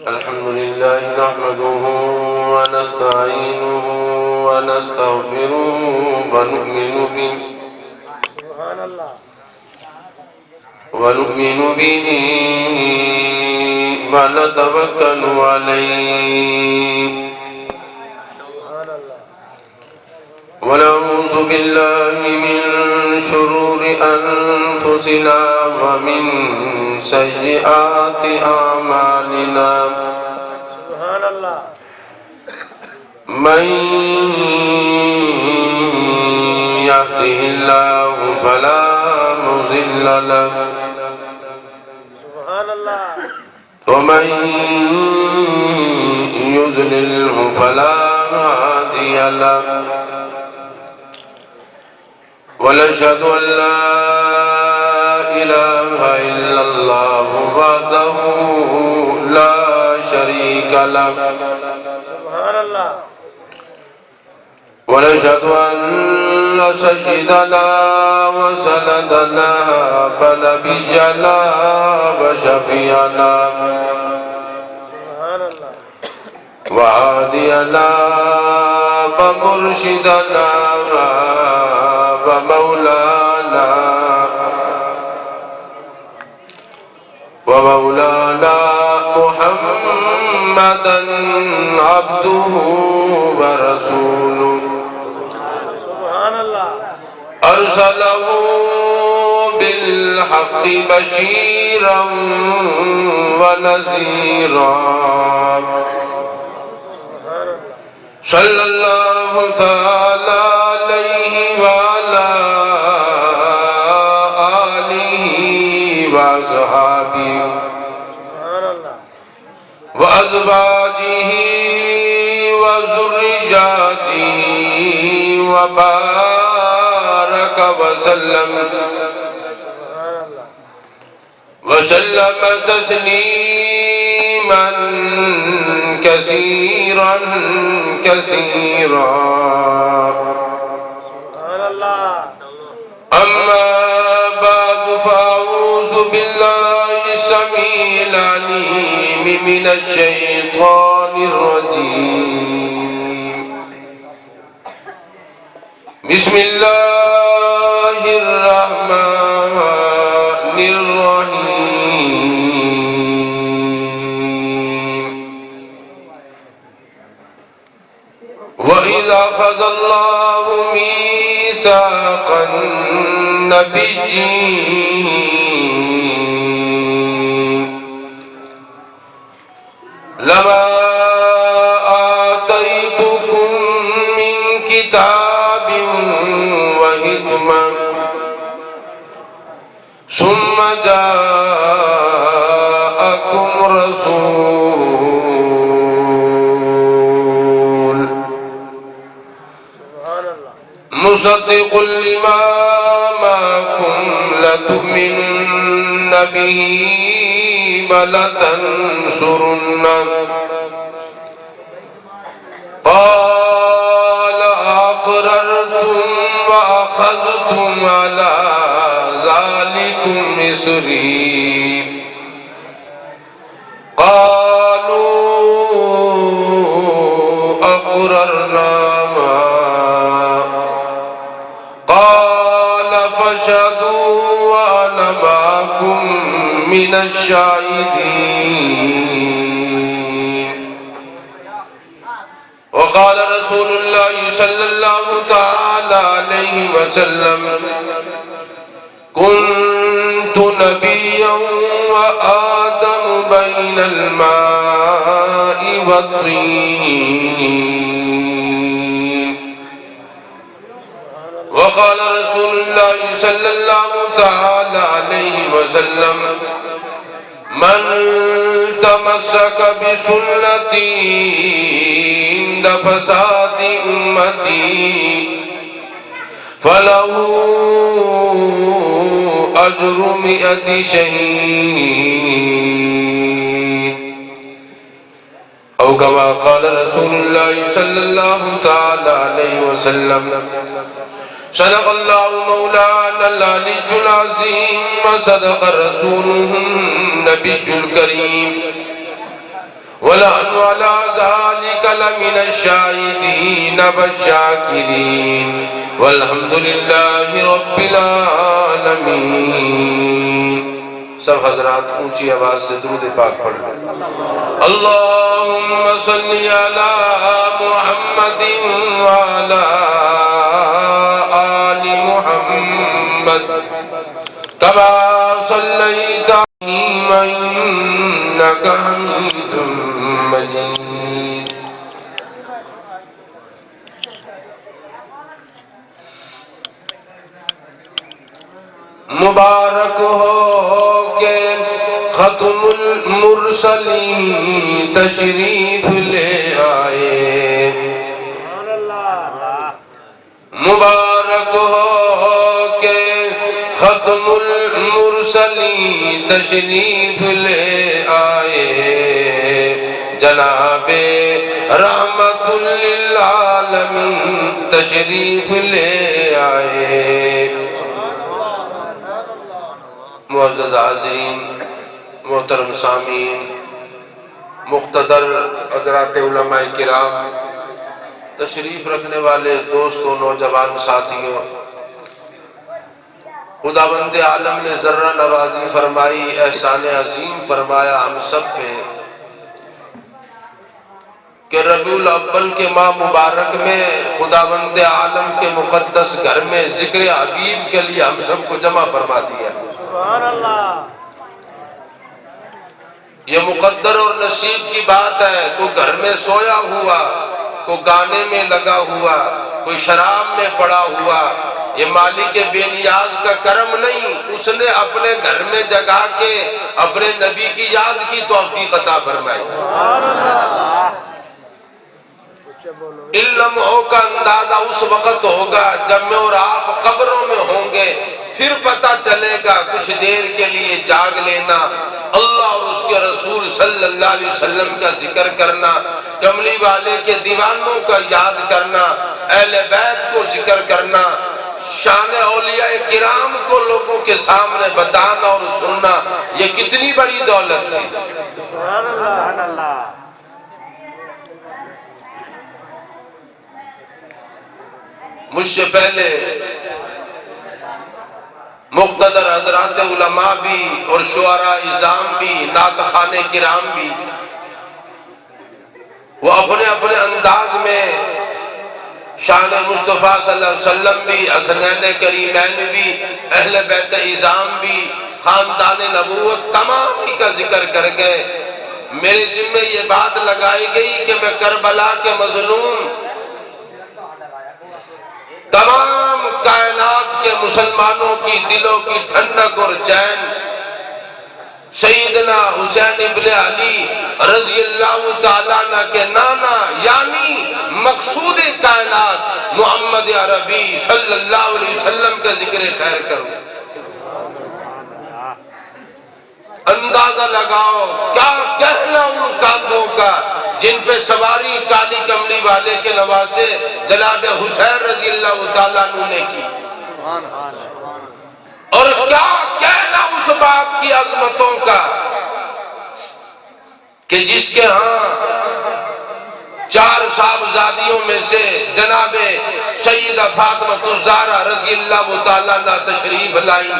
الحمد لله نحمده ونستعينه ونستغفره ونؤمن به ونتوكل عليه ونعوذ بالله من شرور أنفسنا ومن سيئات أعمالنا من يهده الله فلا مضل له ومن يضلله فلا هادي له ونشهد أن لا إله إلا الله وحده لا شريك له ونشهد أن سيدنا وسندنا ونبينا وشفيعنا وهادينا ومرشدنا ومولانا محمدا عبده ورسوله أرسله بالحق بشيرا ونذيرا صلى الله تعالى عليه وعلى آله وأصحابه وأزواجه وذرياته وبارك وسلم تسليما كثيرا أما بعد فأعوذ بالله السميع العليم من الشيطان الرجيم بسم الله الرحمن الرحيم وإذا أخذ الله ميثاق النبيين لما آتيتكم من كتاب وحكمة ثم جاءكم رسول مصدق لما معكم لتؤمنن به ولتنصرنه قال أقررتم وأخذتم على ذلكم إصري قالوا أقررنا قال فاشهدوا وأنا معكم من الشاهدين وقال رسول الله صلى الله تعالى عليه وسلم كنت نبيا وآدم بين الماء والطين وقال رسول الله صلى الله تعالى عليه وسلم من تمسك بسنتي عند فساد أمتي فله أجر 100 شهيد أو كما قال رسول الله صلى الله تعالى عليه وسلم صدق اللہ مولانا العلی العظیم وصدق رسولہ النبی الکریم ونحن على ذلك لمن الشاهدين والشاكرين والحمد لله رب العالمين. سب حضرات اونچی آواز سے درود پاک پڑھ لیں. اللہم صلی علی محمد وعلی آل محمد کما صلیت انک حمید مجید. مبارک ہو کہ ختم المرسلین تشریف لے آئے. مبارک ہو کہ ختم المرسلین تشریف لے آئے. جناب رحمت للعالمین تشریف لے آئے. معزز حاضرین، محترم سامعین، مقتدر حضرات علماء کرام، تشریف رکھنے والے دوستوں، نوجوان ساتھیوں، خداوند عالم نے ذرہ نوازی فرمائی، احسان عظیم فرمایا ہم سب پہ کہ ربیع الاول کے ماہ مبارک میں خداوند عالم کے مقدس گھر میں ذکر حبیب کے لیے ہم سب کو جمع فرما دیا. سبحان اللہ. یہ مقدر اور نصیب کی بات ہے. کوئی گھر میں سویا ہوا، کوئی گانے میں لگا ہوا، کوئی شراب میں پڑا ہوا، یہ مالک بے نیاز کا کرم نہیں. اس نے اپنے گھر میں جگا کے اپنے نبی کی یاد کی توفیق عطا فرمائی. سبحان اللہ. ان لمحوں کا اندازہ اس وقت ہوگا جب میں اور آپ قبروں میں ہوں گے. پھر پتہ چلے گا. کچھ دیر کے لیے جاگ لینا، اللہ اور اس کے رسول صلی اللہ علیہ وسلم کا ذکر کرنا، کملی والے کے دیوانوں کا یاد کرنا، اہل بیت کو ذکر کرنا، شان اولیاء کرام کو لوگوں کے سامنے بتانا اور سننا، یہ کتنی بڑی دولت تھی. سبحان اللہ. مجھ سے پہلے مقتدر حضرات علماء بھی اور شعراء اعظام بھی، نعت خوانے کرام بھی، وہ اپنے اپنے انداز میں شان مصطفیٰ صلی اللہ علیہ وسلم بھی، حسنین کریمین بھی، اہل بیت اعظام بھی، خاندان نبوت تمام کا ذکر کر گئے. میرے ذمہ یہ بات لگائی گئی کہ میں کربلا کے مظلوم تمام کائنات کے مسلمانوں کی دلوں کی ٹھنڈک اور چین سیدنا حسین ابن علی رضی اللہ تعالیٰ عنہ کے نانا یعنی مقصود کائنات محمد عربی صلی اللہ علیہ وسلم کا ذکر خیر کروں. اندازہ لگاؤ کیا کہنا ان کاندھوں کا جن پہ سواری کالی کملی والے کے نواسے جناب حسین رضی اللہ تعالیٰ عنہ نے کی. اور کیا کہنا اس باپ کی عظمتوں کا کہ جس کے ہاں 4 صاحبزادیوں میں سے جناب سیدہ فاطمہ الزہرا رضی اللہ تعالیٰ عنہ تشریف لائیں.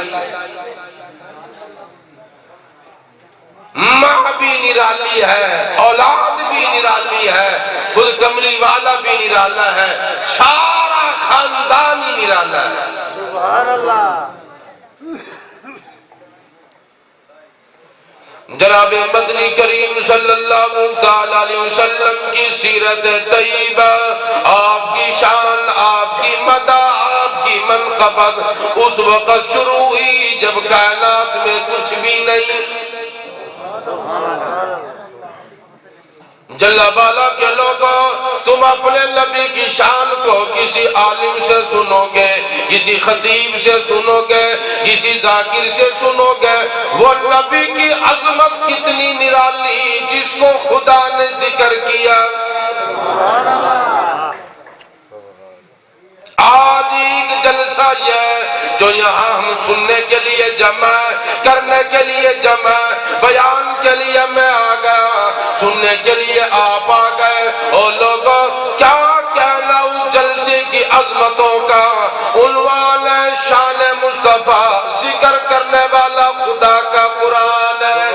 ماں بھی نرالی ہے، اولاد بھی نرالی ہے، خود کملی والا بھی نرالا ہے، سارا خاندان ہی نرالا ہے. سبحان اللہ. جناب مدنی کریم صلی اللہ علیہ وسلم کی سیرت طیبہ، آپ کی شان، آپ کی مدح، آپ کی منقبت اس وقت شروع ہوئی جب کائنات میں کچھ بھی نہیں. جل بالا کے لوگوں، تم اپنے نبی کی شان کو کسی عالم سے سنو گے، کسی خطیب سے سنو گے، کسی ذاکر سے سنو گے. وہ نبی کی عظمت کتنی نرالی جس کو خدا نے ذکر کیا. آج ایک جلسہ یہ ہے جو یہاں ہم سننے کے لیے جمع کرنے کے لیے جمع بیان کے لیے میں آ گیا سننے کے لیے آپ آ گئے او لوگوں کیا کہنا اس جلسے کی عظمتوں کا عنوان ہے شان مصطفیٰ ذکر کرنے والا خدا کا قرآن ہے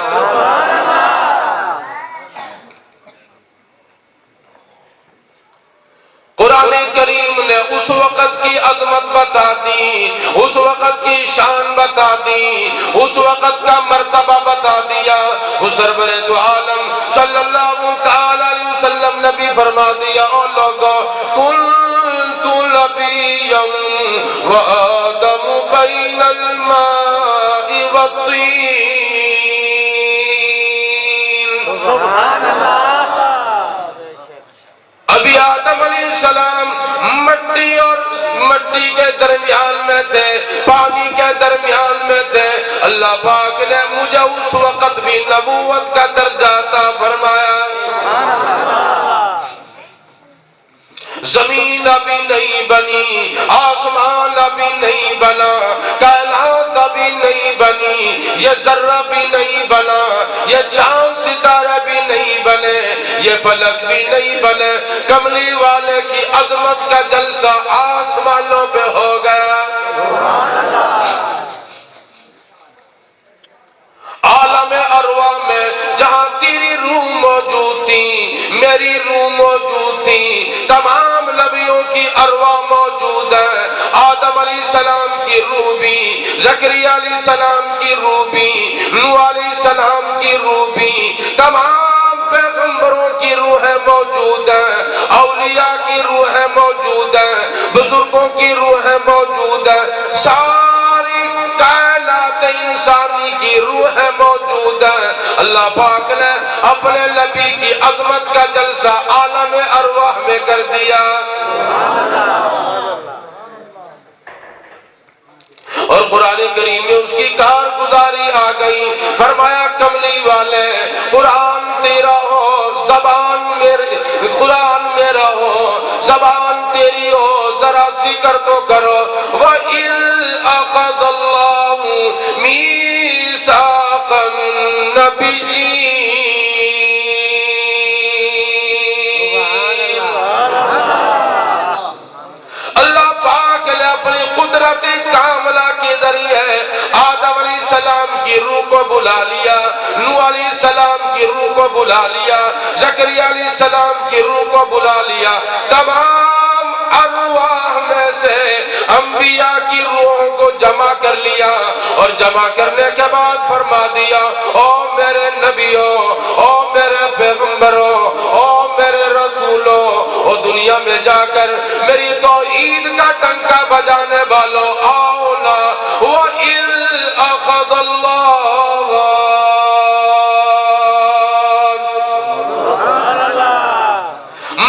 قرآن کریم نے اس وقت کی عظمت بتا دی اس وقت کی شان بتا دی اس وقت کا مرتبہ بتا دیا اس سرور دو عالم صلی اللہ تعالی علیہ وسلم نے بھی فرما دیا او لوگوں کنت نبیا وآدم بین الماء والطین سبحان اللہ ابھی آدم علیہ السلام مٹی اور مٹی کے درمیان میں تھے پانی کے درمیان میں تھے اللہ پاک نے مجھے اس وقت بھی نبوت کا درجہ عطا فرمایا زمین ابھی نہیں بنی آسمان ابھی نہیں بنا کائنات ابھی نہیں بنی یہ ذرہ بھی نہیں بنا یہ چاند ستارے بھی نہیں بنے یہ فلک بھی نہیں بنے کملی والے کی عظمت کا جلسہ آسمانوں پہ ہو گیا عالم ارواح میں جہاں تیری روح موجود تھی میری روح موجود تھی تمام نبیوں کی ارواح موجود ہے آدم علیہ السلام کی روح بھی زکریا علیہ السلام کی روح بھی نوح علیہ السلام کی روح بھی تمام پیغمبروں کی روحیں موجود ہیں اولیاء کی روحیں موجود ہیں بزرگوں کی روحیں موجود ہیں ساری کائنات انسانی کی روحیں موجود ہیں اللہ پاک نے اپنے نبی کی عظمت کا جلسہ عالم ارواح میں کر دیا اور قرآن کریم میں اس کی کارگزاری آ گئی فرمایا کملی والے قرآن تیرا ہو زبان میری قرآن میرا ہو زبان تیری ہو ذرا ذکر تو کرو وَإِذْ أَخَذَ اللَّهُ مِيثَاقَ النَّبِيِّينَ اللہ پاک نے اپنی قدرت کاملہ کے ذریعے آدم علیہ السلام کی روح کو بلا لیا نوح علیہ السلام کی روح کو بلا لیا زکریا علیہ السلام کی روح کو بلا لیا تمام ارواح میں سے انبیاء کی روحوں کو جمع کر لیا اور جمع کرنے کے بعد فرما دیا او میرے نبیوں او میرے پیغمبروں او میرے رسولوں او دنیا میں جا کر میری توحید کا ڈنکا بجانے والوں آؤ نا وَإِذْ أَخَذَ اللَّهُ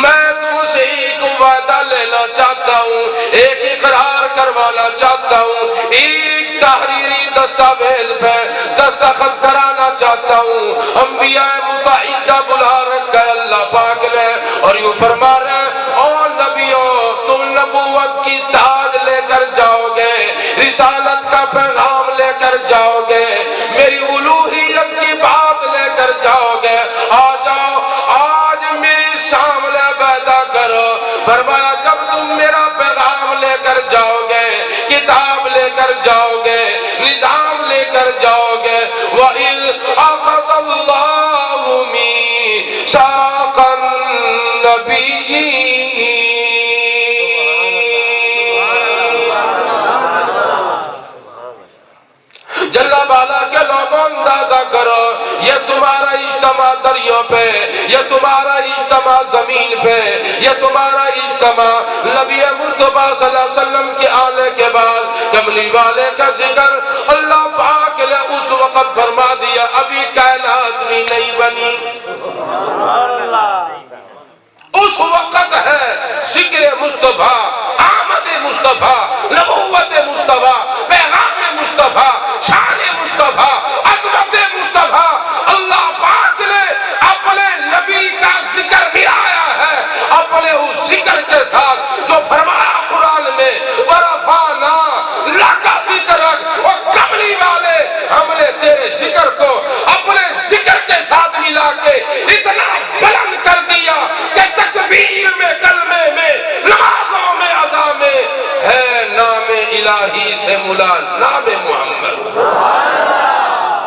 میں تم سے ایک وعدہ لینا چاہتا ہوں ایک اقرار کروانا چاہتا ہوں ایک تحریری دستاویز پہ دستخط کرانا چاہتا ہوں انبیاء متعدہ بلا رکھا ہے اللہ پاک نے اور یوں فرما رہے او نبیوں تم نبوت کی تاج لے کر جاؤ گے رسالت کا پیغام لے کر جاؤ گے میری الوہیت کی بات لے کر جاؤ گے آ جاؤ آج میری سامنے پیدا کرو فرمایا جب تم میرا پیغام لے کر جاؤ گے کتاب لے کر جاؤ گے نظام لے کر جاؤ گے وَإِذْ أَخَذَ اللَّهُ مِيثَاقَ النَّبِيِّينَ جلہ بالا کے لوگوں اندازہ کرو یہ تمہارا اجتماع دریوں پہ یہ تمہارا اجتماع زمین پہ یہ تمہارا اجتماع نبی مصطفیٰ صلی اللہ علیہ وسلم کے آنے کے بعد کملی والے کا ذکر اللہ پاک نے اس وقت فرما دیا ابھی کائنات بھی نہیں بنی اس وقت ہے ذکر مصطفیٰ آمد مصطفیٰ نبوت مصطفیٰ پیغام مصطفیٰ شان مصطفیٰ عظمت مصطفیٰ اللہ پاک نے اپنے نبی کا ذکر ملایا ہے اپنے اس ذکر کے ساتھ جو فرمایا قرآن میں وَرَفَعْنَا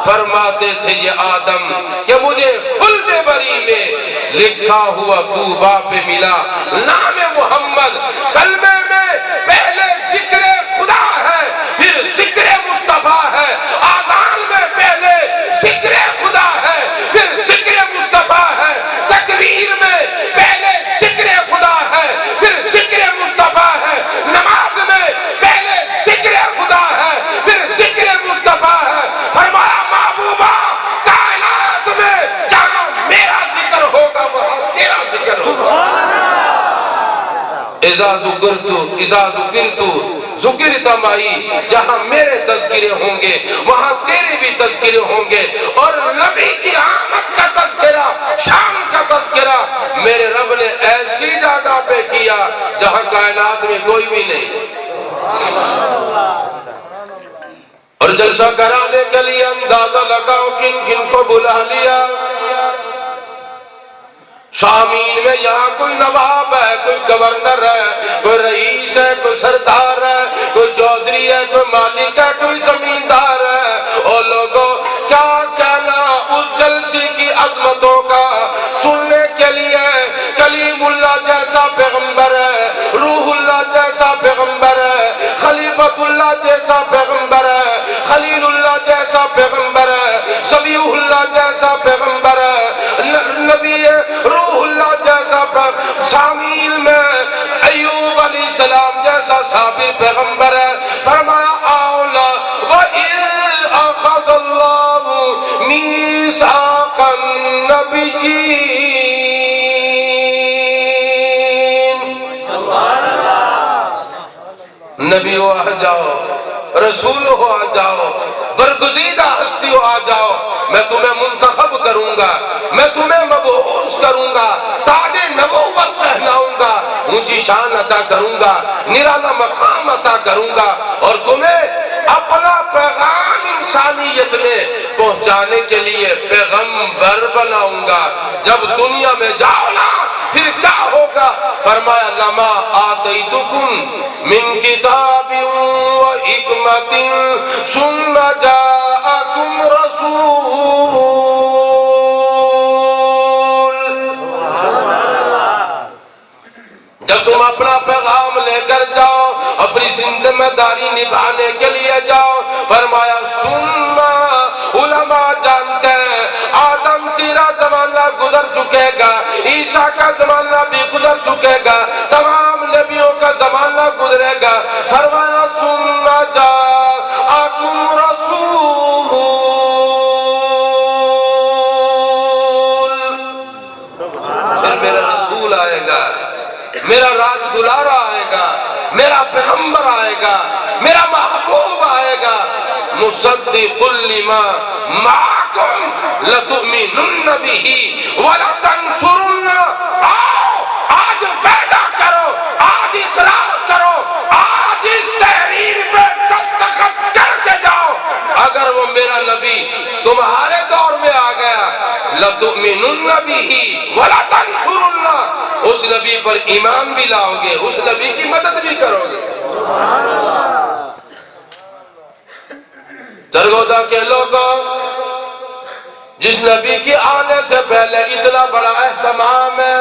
فرماتے تھے یہ آدم کہ مجھے خلد بری میں لکھا ہوا طوبا پہ ملا نام محمد، کلمے میں پہلے ذکر خدا ہے پھر ذکر مصطفیٰ ہے، آذان میں پہلے ذکر خدا ہے پھر ذکر مصطفیٰ ہے، تکبیر میں پہلے ذکر خدا ہے پھر ذکر مصطفیٰ ہے، نماز میں پہلے ذکر خدا ہے پھر ذکر مصطفیٰ ہے۔ فرمایا محبوبہ کائنات میں جہاں میرا ذکر ہوگا وہاں تیرا ذکر ہوگا۔ اذا ذکرت ذکرت معی، جہاں میرے تذکرے ہوں گے وہاں تیرے بھی تذکرے ہوں گے، اور نبی کی آمد کا تذکرہ، شان کا تذکرہ میرے رب نے ایسی جگہ پہ کیا جہاں کائنات میں کوئی بھی نہیں۔ اور جلسہ کرانے کے لیے اندازہ لگاؤ کن کن کو بلا لیا۔ شامین میں یہاں کوئی نواب ہے، کوئی گورنر ہے، کوئی رئیس ہے، کوئی سردار ہے، کوئی چودھری ہے، کوئی مالک ہے، کوئی زمیندار ہے۔ اور لوگوں کیا کہنا اس جلسے کی عظمتوں کا، سننے کے لیے کلیم اللہ جیسا پیغمبر ہے، روح اللہ جیسا پیغمبر ہے، خلیفۃ اللہ جیسا پیغمبر ہے، خلیل اللہ جیسا پیغمبر ہے، صبیح اللہ جیسا پیغمبر ہے، نبی روح اللہ جیسا پیغمبر، شامل میں ایوب علیہ السلام جیسا صابر پیغمبر ہے۔ فرمایا اولا وَإِذْ أَخَذَ اللَّهُ مِيثَاقَ النَّبِيِّينَ، نبی ہو آ جاؤ، رسول ہو آ جاؤ، برگزیدہ ہستی ہو آ جاؤ، میں تمہیں منتخب کروں گا، میں تمہیں مبعوث کروں گا، تاج نبوت پہناؤں گا، اونچی شان عطا کروں گا، نرالا مقام عطا کروں گا، اور تمہیں اپنا پیغام انسانیت میں پہنچانے کے لیے پیغمبر بناؤں گا۔ جب دنیا میں جاؤ نا پھر کیا ہوگا؟ فرمایا لما آتیتکم من کتاب و حکمت ثم جاءکم رسول، جب تم اپنا پیغام لے کر جاؤ، اپنی ذمہ داری نبھانے کے لیے جاؤ، فرمایا سننا علماء جانتے ہیں آدم تیرا زمانہ گزر چکے گا، عیسیٰ کا زمانہ بھی گزر چکے گا، تمام نبیوں کا زمانہ گزرے گا۔ فرمایا سننا جاءکم رسول، پھر میرا رسول آئے گا، میرا راج دلارا آئے گا، میرا پیغمبر آئے گا، میرا محبوب آئے گا۔ مصدق لما معکم لتؤمنن به ولتنصرن، آؤ آج پیدا کرو، آج اقرار کرو، آج اس تحریر پہ دستخط کر کے جاؤ، اگر وہ میرا نبی تمہارے دور میں آ گیا لتؤمنن به ولتنصرن، اس نبی پر ایمان بھی لاؤ گے، اس نبی کی مدد بھی کرو گے۔ سرگودا کے لوگوں، جس نبی کی آنے سے پہلے اتنا بڑا اہتمام ہے،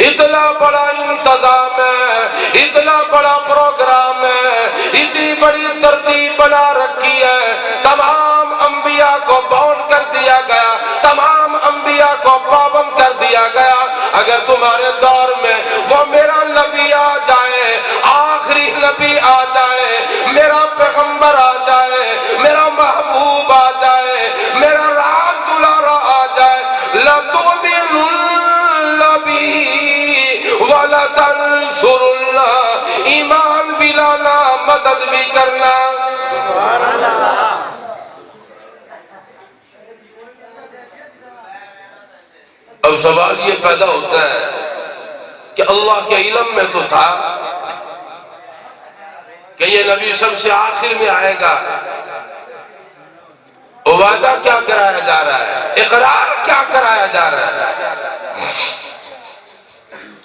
اتنا بڑا انتظام ہے، اتنا بڑا پروگرام ہے، اتنی بڑی ترتیب بنا رکھی ہے، تمام انبیاء کو باؤنڈ کر دیا گیا، تمام انبیاء کو پابند کر دیا گیا۔ اگر تمہارے دور میں وہ میرا نبی آ جائے، آخری نبی آ جائے، میرا پیغمبر آ جائے، میرا محبوب آ جائے، میرا راج دلارا آ جائے، لَتُؤْمِنُنَّ بِهِ وَلَتَنْصُرُنَّ، ایمان بھی لانا، مدد بھی کرنا۔ اب سوال یہ پیدا ہوتا ہے کہ اللہ کے علم میں تو تھا کہ یہ نبی سب سے آخر میں آئے گا، وعدہ کیا کرایا جا رہا ہے، اقرار کیا کرایا جا رہا ہے؟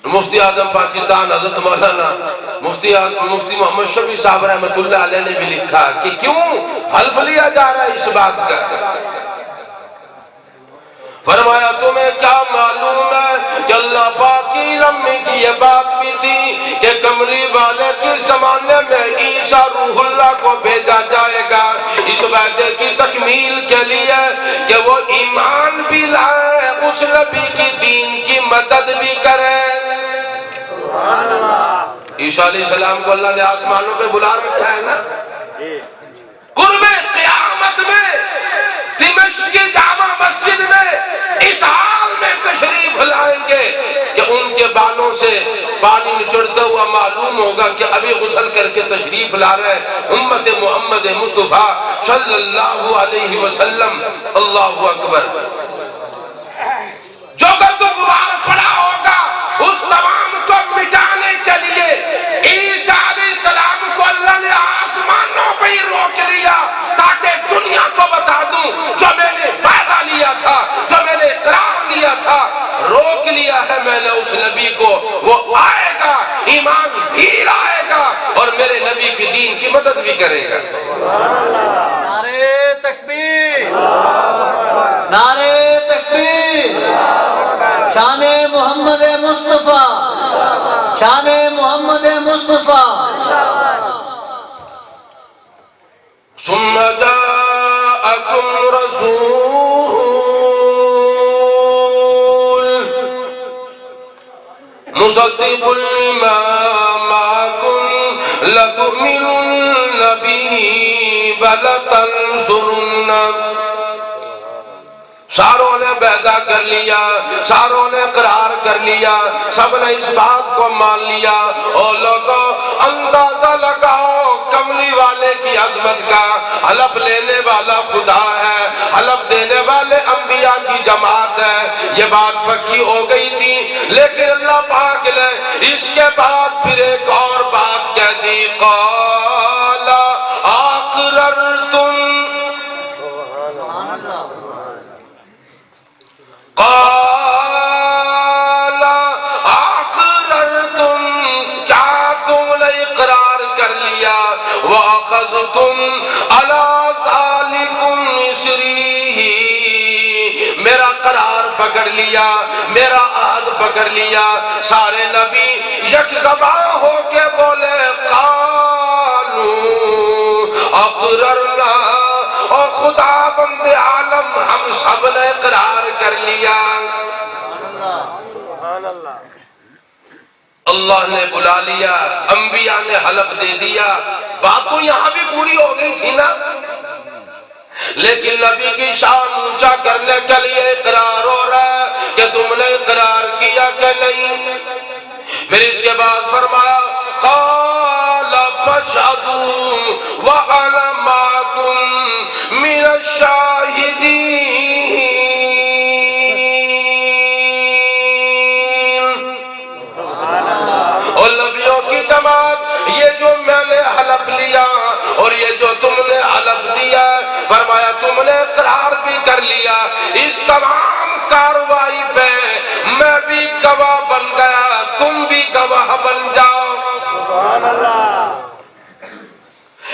مفتی اعظم پاکستان حضرت مولانا مفتی محمد شفیع صاحب رحمۃ اللہ علیہ نے بھی لکھا کہ کیوں حلف لیا جا رہا ہے اس بات کا؟ فرمایا تمہیں کیا معلوم ہے کہ اللہ پاک کی علم میں کی یہ بات بھی تھی کہ کملی والے کے زمانے میں عیسیٰ روح اللہ کو بھیجا جائے گا اس وعدے کی تکمیل کے لیے کہ وہ ایمان بھی لائے، اس نبی کی دین کی مدد بھی کرے۔ عیسیٰ علیہ السلام کو اللہ نے آسمانوں پہ بلا رکھا ہے نا، قرب قیامت میں دمشق کی جامع مسجد میں اس حال میں تشریف لائیں گے کہ ان کے بالوں سے پانی نچڑتا ہوا معلوم ہوگا کہ ابھی غسل کر کے تشریف لا رہے امت محمد مصطفیٰ صلی اللہ علیہ وسلم۔ اللہ اکبر۔ جو گرد و غبار پڑا ہوگا اس تمام کو مٹانے کے لیے عیسیٰ علیہ السلام کو اللہ نے آسمانوں پہ ہی روک لیا تاکہ دنیا کو بتا دوں جو میں نے وعدہ لیا تھا، جو میں نے اقرار لیا تھا، روک لیا ہے میں نے اس نبی کو، وہ آئے گا، ایمان بھی لائے گا اور میرے نبی کی دین کی مدد بھی کرے گا۔ نعرے تکبیر، نعرے تکبیر، شان محمد مصطفیٰ، شان محمد مصطفیٰ۔ ثم جاءكم رسول مصدق لما معكم لتؤمنن به ولتنصرنه۔ ساروں نے بیعت کر لیا، ساروں نے اقرار کر لیا، سب نے اس بات کو مان لیا۔ اور لوگوں اندازہ لگاؤ کملی والے کی عظمت کا، حلف لینے والا خدا ہے، حلف دینے والے انبیاء کی جماعت ہے۔ یہ بات پکی ہو گئی تھی لیکن اللہ پاک نے اس کے بعد پھر ایک اور بات کہہ دی، قال اقررتم، قال اقررتم، کیا تم نے اقرار کر لیا، واخذتم علی ذالکم اسری، میرا قرار پکڑ لیا، میرا عہد پکڑ لیا۔ سارے نبی یک زبان ہو کے بولے قالوا اقررنا، اور خدا بند عالم ہم سب نے اقرار کر لیا۔ اللہ نے بلا لیا، انبیاء نے حلف دے دیا، بات تو یہاں بھی پوری ہو گئی تھی نا، لیکن نبی کی شان اونچا کرنے کے لیے اقرار ہو رہا ہے کہ تم نے اقرار کیا کہ نہیں۔ پھر اس کے بعد فرمایا قال فاشهدوا وانا معكم من الشاہدین۔ اور نبیوں کی جماعت، یہ جو میں نے حلف لیا اور یہ جو تم نے حلف دیا، فرمایا تم نے اقرار بھی کر لیا، اس تمام کاروائی پہ میں بھی گواہ بن گیا، تم بھی گواہ بن جاؤ۔ سبحان اللہ۔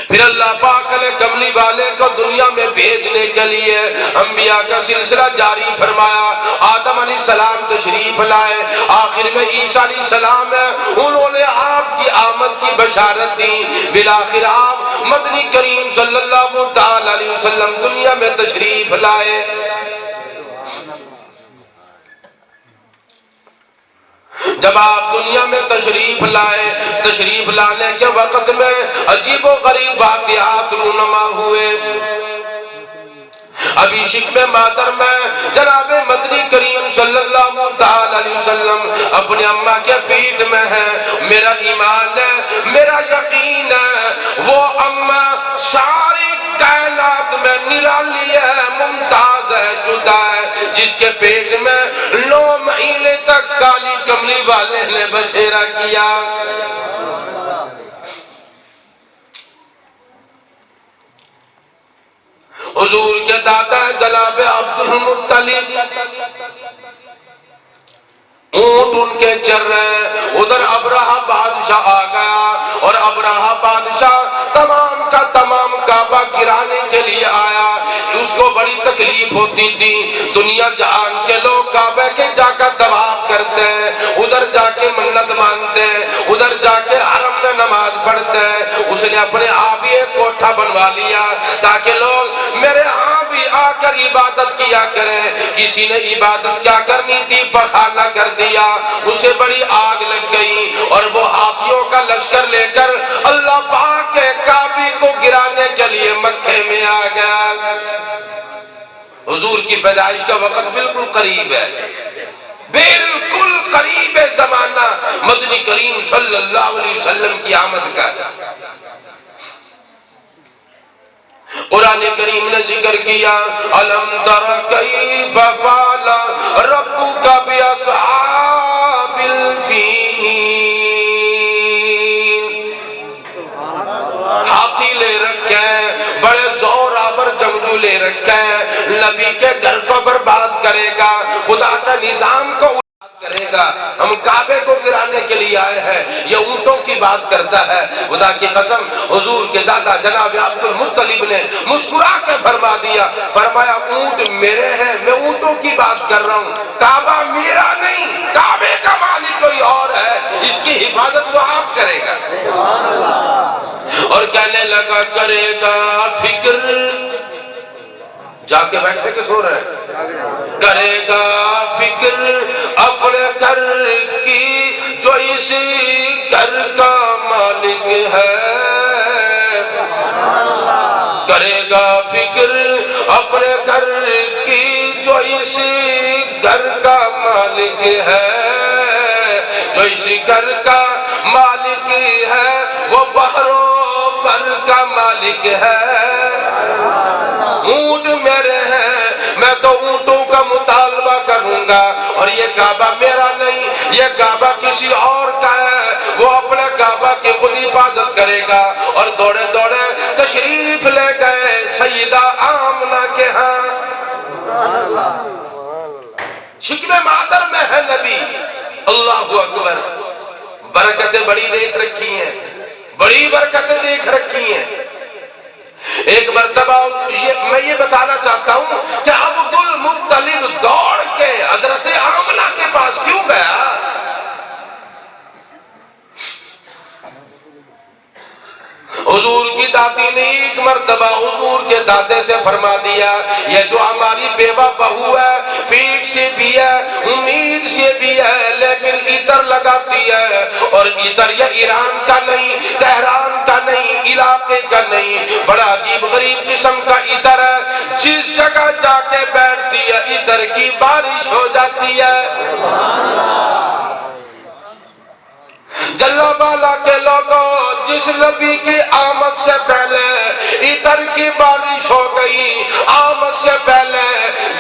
پھر اللہ پاک نے کملی والے کو دنیا میں بھیجنے کے لیے انبیاء کا سلسلہ جاری فرمایا۔ آدم علیہ السلام تشریف لائے، آخر میں عیسیٰ علیہ السلام ہے، انہوں نے آپ کی آمد کی بشارت دی۔ بالآخر آپ مدنی کریم صلی اللہ تعالی علیہ وسلم دنیا میں تشریف لائے۔ جب آپ دنیا میں تشریف لائے، تشریف لانے کے وقت میں عجیب و غریب واقعات رونما ہوئے۔ ابھی شکم مادر میں جناب مدنی کریم صلی اللہ تعالی علیہ وسلم اپنی اماں کے پیٹ میں ہے۔ میرا ایمان ہے، میرا یقین ہے، وہ اماں ساری کائنات میں نرالی ہے، ممتاز ہے، جدا ہے، جس کے پیٹ میں 9 مہینے تک کالی کملی والے نے بشیرہ کیا۔ حضور کے دادا جناب عبد المطلب، اونٹ ان کے چر رہے ہیں، ادھر ابرہہ بادشاہ آ گیا، ابراہ بادشاہ تمام کا تمام کعبہ گرانے کے لیے آیا، اس کو بڑی تکلیف ہوتی تھی، دنیا جہان کے لوگ کعبے کے جا کر طواف کرتے ہیں، ادھر جا کے منت مانتے ہیں، ادھر جا کے حرم میں نماز پڑھتے ہیں، اس نے اپنے آپ ہی ایک کوٹھا بنوا لیا تاکہ لوگ میرے ہاں بھی آ کر عبادت کیا کریں۔ کسی نے عبادت کیا کرنی تھی پخانہ کر دیا، اسے بڑی آگ لگ گئی اور وہ ہاتھیوں کا لشکر لے کر اللہ پاک کے کعبے کو گرانے کے لیے مکے میں آ گیا۔ حضور کی پیدائش کا وقت بالکل قریب ہے، بالکل قریب ہے زمانہ مدنی کریم صلی اللہ علیہ وسلم کی آمد کا۔ قرآن کریم نے ذکر کیا الم تر کیف فعل ربک باصحاب الفیل، ہاتھی لے رکھے ہیں، بڑے زور آور جنگجو لے رکھے ہیں، نبی کے گھر کو برباد کرے گا، خدا کا نظام کو کرے گا، ہم کعبے کو گرانے کے لیے آئے ہیں، یہ اونٹوں کی بات کرتا ہے۔ خدا کی قسم حضور کے دادا جناب عبد المطلب نے مسکرا کے فرما دیا، فرمایا اونٹ میرے ہیں، میں اونٹوں کی بات کر رہا ہوں، کعبہ میرا نہیں، کعبے کا مالک کوئی اور ہے، اس کی حفاظت وہ آپ کرے گا۔ اور کہنے لگا کرے گا فکر، جا کے بیٹھے کہ سو رہے ہیں، کرے گا فکر اپنے گھر کی جو اس گھر کا مالک ہے، کرے گا فکر اپنے گھر کی جو اس گھر کا مالک ہے، جو اس گھر کا مالک ہے وہ بحروں پر کا مالک ہے۔ اونٹ میرے ہیں، میں تو اونٹوں کا مطالبہ کروں گا، اور یہ کعبہ میرا نہیں، یہ کعبہ کسی اور کا ہے، وہ اپنے کعبہ کی خود حفاظت کرے گا۔ اور دوڑے دوڑے تشریف لے گئے سیدہ آمنہ کے ہاں، شکم مادر میں ہے نبی، اللہ اکبر، برکتیں بڑی دیکھ رکھی ہیں، بڑی برکتیں دیکھ رکھی ہیں۔ ایک مرتبہ میں یہ بتانا چاہتا ہوں کہ عبد المطلب دوڑ کے حضرت آمنہ کے پاس کیوں گیا؟ حضور کی دادی نے ایک مرتبہ حضور کے دادے سے فرما دیا یہ جو ہماری بیوہ بہو ہے پیٹ سے بھی ہے امید سے بھی ہے لیکن عطر لگاتی ہے اور عطر یہ ایران کا نہیں تہران کا نہیں علاقے کا نہیں بڑا عجیب غریب قسم کا عطر ہے جس جگہ جا کے بیٹھتی ہے عطر کی بارش ہو جاتی ہے جلا بالا کے لوگوں جس نبی کی آمد سے پہلے عطر کی بارش ہو گئی آمد سے پہلے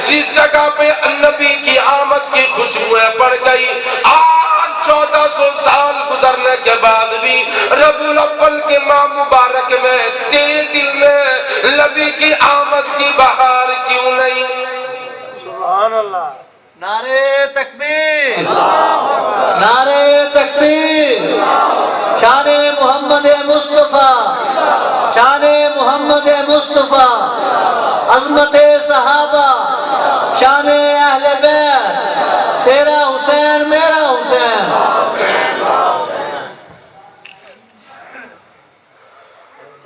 جس جگہ پہ نبی کی آمد کی خوشبوئیں پڑ گئی آج 1400 سال گزرنے کے بعد بھی ربیع الاول کے ماہ مبارک میں تیرے دل میں نبی کی آمد کی بہار کیوں نہیں؟ سبحان اللہ نعرے تکبیر نعرے تکبیر شان محمد مصطفیٰ شان محمد مصطفیٰ عظمت صحابہ شان اہل بیت تیرا حسین میرا حسین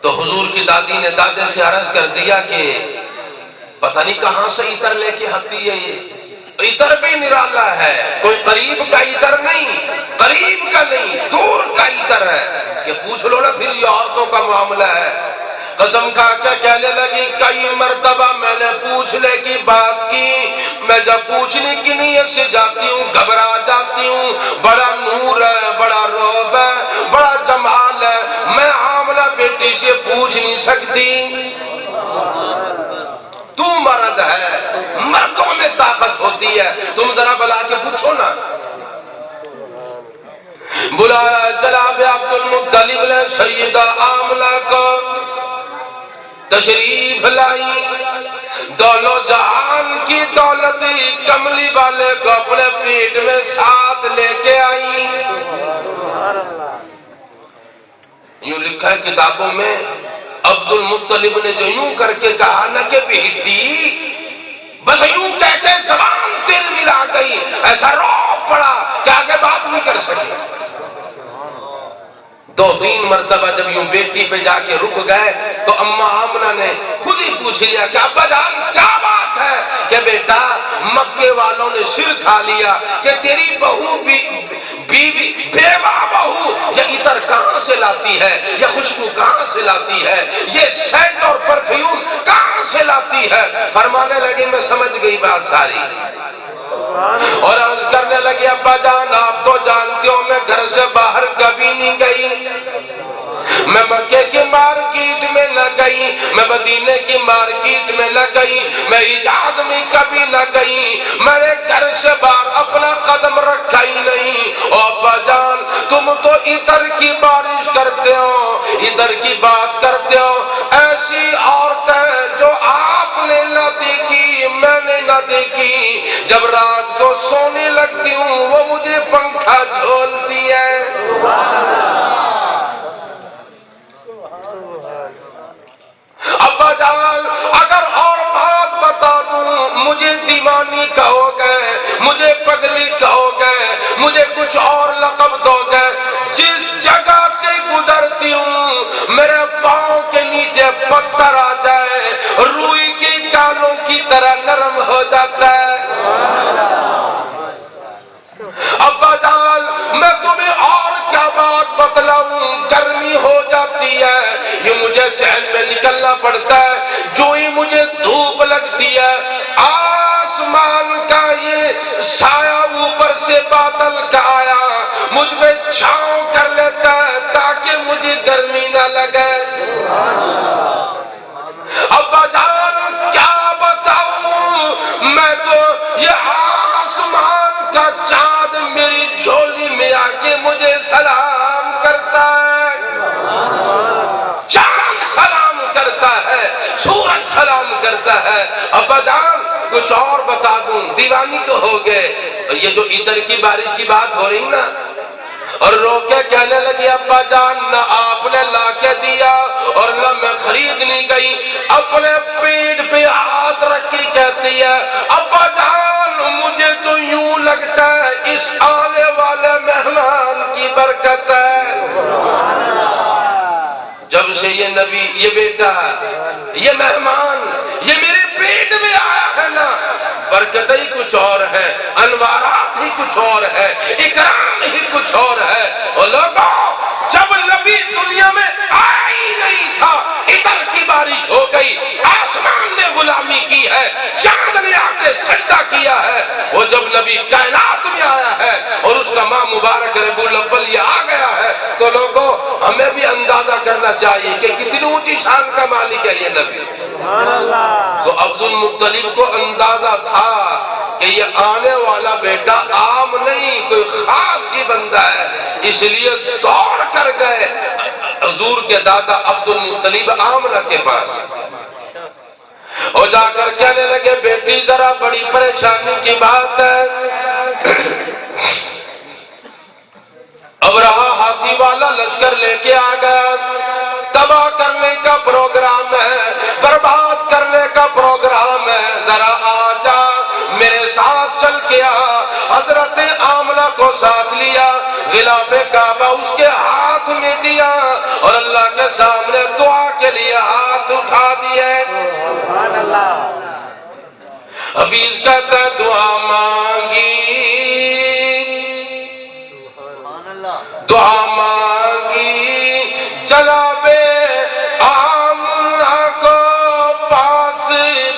تو حضور کی دادی نے دادے سے عرض کر دیا کہ پتہ نہیں کہاں سے عطر لے کے آتی ہے یہ عطر بھی نرالا ہے کوئی قریب کا عطر نہیں قریب کا نہیں دور کا عطر ہے کہ پوچھ لو نا پھر یہ عورتوں کا معاملہ ہے قسم کھا کے کہنے لگی کئی مرتبہ میں نے پوچھنے کی بات کی میں جب پوچھنے کی نیت سے جاتی ہوں گھبرا جاتی ہوں بڑا نور ہے بڑا روب ہے بڑا جمال ہے میں آمنہ بیٹی سے پوچھ نہیں سکتی تو مرد ہے مردوں میں طاقت ہوتی ہے تم ذرا بلا کے پوچھو نا بلایا جناب عبد المطلب نے سیدہ آمنہ کو تشریف لائی دولو جہان کی دولت کملی والے کو اپنے پیٹ میں ساتھ لے کے آئی یوں لکھا ہے کتابوں میں عبد المطلب نے جو یوں کر کے کہا نا کہ بیٹی، بس یوں کہہ کے زبان تل ملا گئی، ایسا روب پڑا کہ آگے بات نہیں کر سکے۔ 2-3 مرتبہ جب یوں بیٹی پہ جا کے رک گئے تو اماں آمنہ نے خود ہی پوچھ لیا کہ ابا جان کیا بات ہے؟ کہ بیٹا مکے والوں نے سر کھا لیا کہ تیری بہو بیوی بیوہ بہو یہ عطر کہاں سے لاتی ہے، یہ خوشبو کہاں سے لاتی ہے، یہ سینٹ اور پرفیوم کہاں سے لاتی ہے۔ فرمانے لگی میں سمجھ گئی بات ساری، اور عرض کرنے لگی ابا جان آپ تو جانتے ہو میں گھر سے باہر کبھی نہیں گئی، میں مکے کی مارکیٹ میں نہ گئی، میں مدینے کی مارکیٹ میں نہ گئی، میں حجاز میں کبھی نہ گئی، میں نے گھر سے باہر اپنا قدم رکھا ہی نہیں۔ او ابا جان تم تو عطر کی بارش کرتے ہو، عطر کی بات کرتے ہو، ایسی عورتیں جو آپ نے نہ دیکھی میں نے نہ دیکھی، جب رات کو سونے لگتی ہوں وہ مجھے پنکھا جھولتی ہے۔ ابا جان اگر اور بات بتا دوں مجھے دیوانی کہو گے، مجھے پگلی کہو گے، مجھے کچھ اور لقب دو گے، جس جگہ سے گزرتی ہوں میرے پاؤں کے نیچے پتھر آ جائے روئی کے کالوں کی طرح نرم ہو جاتا ہے۔ ابا جان میں تمہیں اور کیا بات بتلاؤں، گرمی ہو جاتی ہے یہ مجھے صحن میں نکلنا پڑتا ہے، جو ہی مجھے دھوپ لگتی ہے آسمان کا یہ سایہ اوپر سے بادل کا آیا مجھ پہ چھاؤں کر لیتا ہے تاکہ مجھے گرمی نہ لگے۔ ابا جان کیا بتاؤں میں تو یہ آسمان کا چاند میری جھولی میں آ کے مجھے سلام کرتا ہے، چاند سلام کرتا ہے، سورج سلام کرتا ہے۔ ابا جان کچھ اور بتا دوں، دیوانی تو ہو گئے، یہ جو عطر کی بارش کی بات ہو رہی نا، اور رو کے کہنے لگی ابا جان نہ آپ نے لا کے دیا اور نہ میں خریدنے گئی، اپنے پیٹ پہ ہاتھ رکھ کے کہتی ہے ابا جان مجھے تو یوں لگتا ہے اس آنے والے مہمان کی برکت ہے۔ جب سے یہ نبی، یہ بیٹا، یہ مہمان یہ میرے پیٹ میں آیا ہے نا، برکت ہی کچھ اور ہے، انوارات ہی کچھ اور ہے، اکرام ہی کچھ اور ہے۔ اور لوگوں جب نبی دنیا میں آیا ہی نہیں تھا عطر کی بارش ہو گئی، آسمان نے غلامی کی ہے، چاند نے آ کے سجدہ کیا ہے، وہ جب نبی کائنات میں آیا ہے اور اس کا ماں مبارک ربیع الاول یہ آ گیا ہے تو لوگوں ہمیں بھی اندازہ کرنا چاہیے کہ کتنی اونچی شان کا مالک ہے یہ نبی۔ تو عبد المطلب کو اندازہ تھا کہ یہ آنے والا بیٹا عام نہیں، کوئی خاص ہی بندہ ہے، اس لیے دوڑ کر گئے حضور کے دادا عبد المطلب آمنہ کے پاس، اور جا کر کہنے لگے بیٹی ذرا بڑی پریشانی کی بات ہے، اب رہا ہاتھی والا لشکر لے کے آ گیا، تباہ کرنے کا پروگرام ہے، برباد کرنے کا پروگرام ہے، ذرا آ جا میرے ساتھ چل کے آ۔ حضرت آمنہ کو ساتھ لیا، غلاف کعبہ اس کے ہاتھ میں دیا اور اللہ کے سامنے دعا کے لیے ہاتھ اٹھا دیے۔ حفیظ کہتا ہے دعا مانگی، دعا مانگی چلا بے آمنہ کو پاس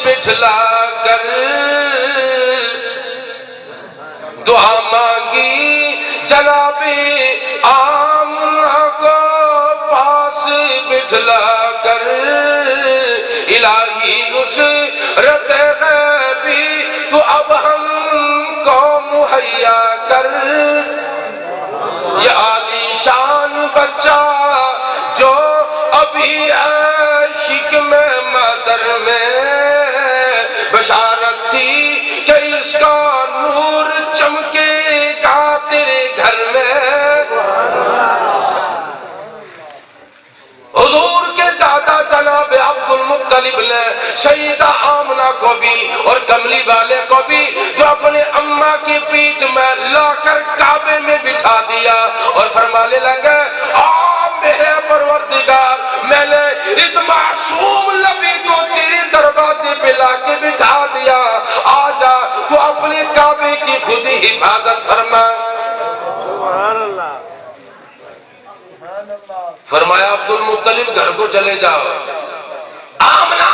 بٹھلا کر، دعا مانگی جناب آمنہ کو پاس بٹھلا کر، الہی نصرت غیبی تو اب ہم کو مہیا کر، یہ عالی شان بچہ جو ابھی عشق میں مادر میں بشارت تھی کہ اس کا نور چمکے گا تیرے گھر میں، مطلب نے سیدہ آمنہ کو بھی اور کملی والے کو بھی جو اپنے اماں کی پیٹھ میں لا کر کعبے میں بٹھا دیا اور فرمانے لگے میرے پروردگار میں نے اس معصوم نبی کو تیرے دروازے پہ لا کے بٹھا دیا، آجا تو اپنے کعبے کی خود ہی حفاظت فرما۔ سبحان اللہ۔ فرمایا عبد المطلب گھر کو چلے جاؤ، آمنہ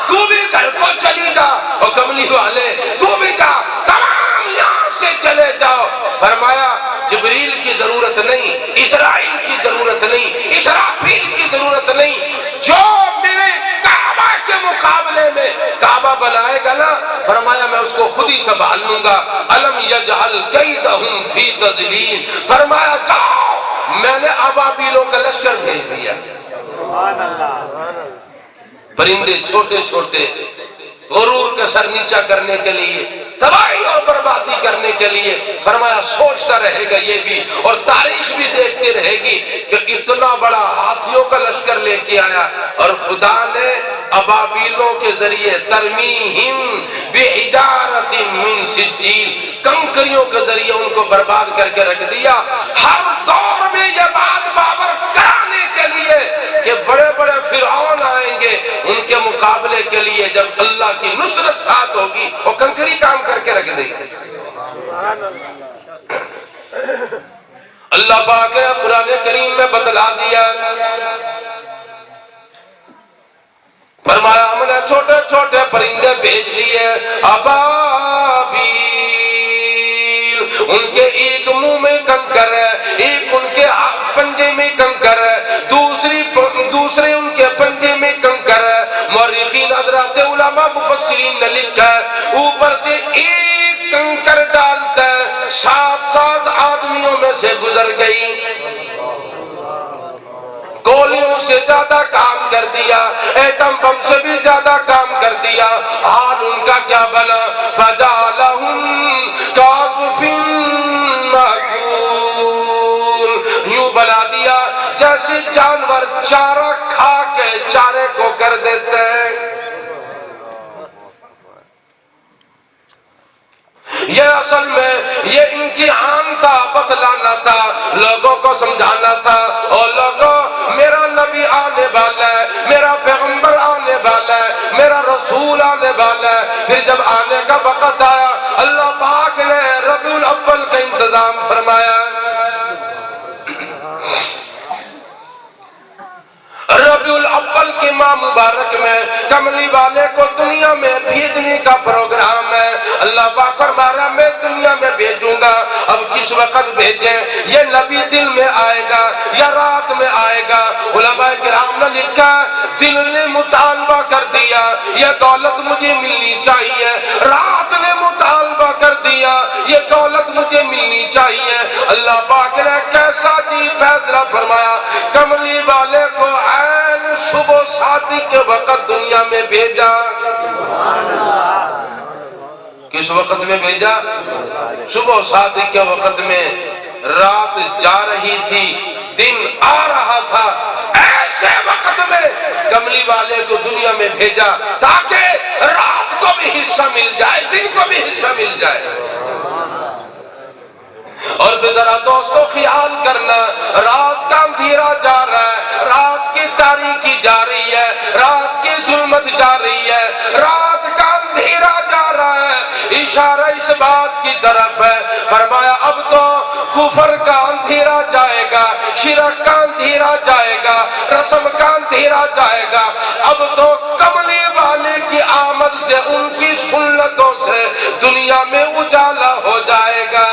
تو بھی گھر کو چلی جا، اور کملی والے تو بھی جا، تمام یہاں سے چلے جاؤ۔ فرمایا جبریل کی ضرورت نہیں، اسرائیل کی ضرورت نہیں، اسرافیل کی ضرورت نہیں، جو میرے کعبہ کے مقابلے میں کعبہ بنائے گا نا، فرمایا میں اس کو خود ہی سنبھال لوں گا۔ الم یجعل کیدہم فی تضلیل، فرمایا جاؤ میں نے ابابیلوں کا لشکر بھیج دیا۔ سبحان اللہ۔ پرندے چھوٹے چھوٹے غرور کا سر نیچا کرنے کے لیے، تباہی اور بربادی کرنے کے لیے، فرمایا سوچتا رہے گا یہ بھی، اور تاریخ بھی دیکھتے رہے گی کہ اتنا بڑا ہاتھیوں کا لشکر لے کے آیا، اور خدا نے ابابیلوں کے ذریعے ترمیہم بحجارۃ من سجیل، کنکریوں کے ذریعے ان کو برباد کر کے رکھ دیا۔ ہر دور میں یہ بات بابر کرانے کے لیے کہ بڑے بڑے فرعون آئیں گے، ان کے مقابلے کے لیے جب اللہ کی نصرت ساتھ ہوگی وہ کنکری کام کر کے رکھ دے گی۔ اللہ پاک نے قرآن کریم میں بتلا دیا، فرمایا ہم نے چھوٹے چھوٹے پرندے بھیج دیے، ابابیل، ان کے ایک منہ میں کنکر ہے، ایک ان کے پنجے میں کنکر ہے، دوسرے ان کے پنجے میں کنکر ہے۔ مورخین حضرات علماء مفسرین نے لکھا ہے اوپر سے ایک کنکر ڈالتا ہے، 7 آدمیوں میں سے گزر گئی، گولیوں سے زیادہ کام کر دیا، ایٹم بم سے بھی زیادہ کام کر دیا، حال ان کا کیا بنا؟ فَجَعَلَهُمْ كَعَصْفٍ مَّأْكُولٍ، یوں بنا دیا جیسے جانور چارہ کھا کے چارے کو کر دیتے ہیں۔ یہ اصل میں یہ امتحان تھا، بتلانا تھا، لوگوں کو سمجھانا تھا، اور لوگوں میرا نبی آنے والا ہے، میرا پیغمبر آنے والا ہے، میرا رسول آنے والا ہے۔ پھر جب آنے کا وقت آیا اللہ پاک نے ربیع الاول کا انتظام فرمایا۔ ربیع الاول کے ماہ مبارک میں کملی والے کو دنیا میں بھیجنے کا پروگرام ہے۔ اللہ پاک فرما رہا میں دنیا میں بھیجوں گا، اب کس وقت بھیجیں؟ یہ نبی دل میں آئے گا یا رات میں آئے گا؟ علماء کرام نے لکھا دل نے مطالبہ کر دیا یہ دولت مجھے ملنی چاہیے، رات نے مطالبہ کر دیا یہ دولت مجھے ملنی چاہیے۔ اللہ پاک نے کیسا جی فیصلہ فرمایا، کملی والے کو عین صبح شادی کے وقت دنیا میں بھیجا۔ کس وقت میں بھیجا؟ صبح شادی کے وقت میں، رات جا رہی تھی دن آ رہا تھا، ایسے وقت میں کملی والے کو دنیا میں بھیجا تاکہ رات کو بھی حصہ مل جائے، دن کو بھی حصہ مل جائے۔ اور پھر ذرا دوستو خیال کرنا، رات کا اندھیرا جا رہا ہے، رات کی تاریکی جا رہی ہے، رات کی ظلمت جا رہی ہے، رات کا اندھیرا جا رہا ہے، اشارہ اس بات کی طرف ہے۔ فرمایا اب تو کفر کا اندھیرا جائے گا، شرک کا اندھیرا جائے گا، رسم کا اندھیرا جائے گا، اب تو کملی والے کی آمد سے ان کی سنتوں سے دنیا میں اجالا ہو جائے گا۔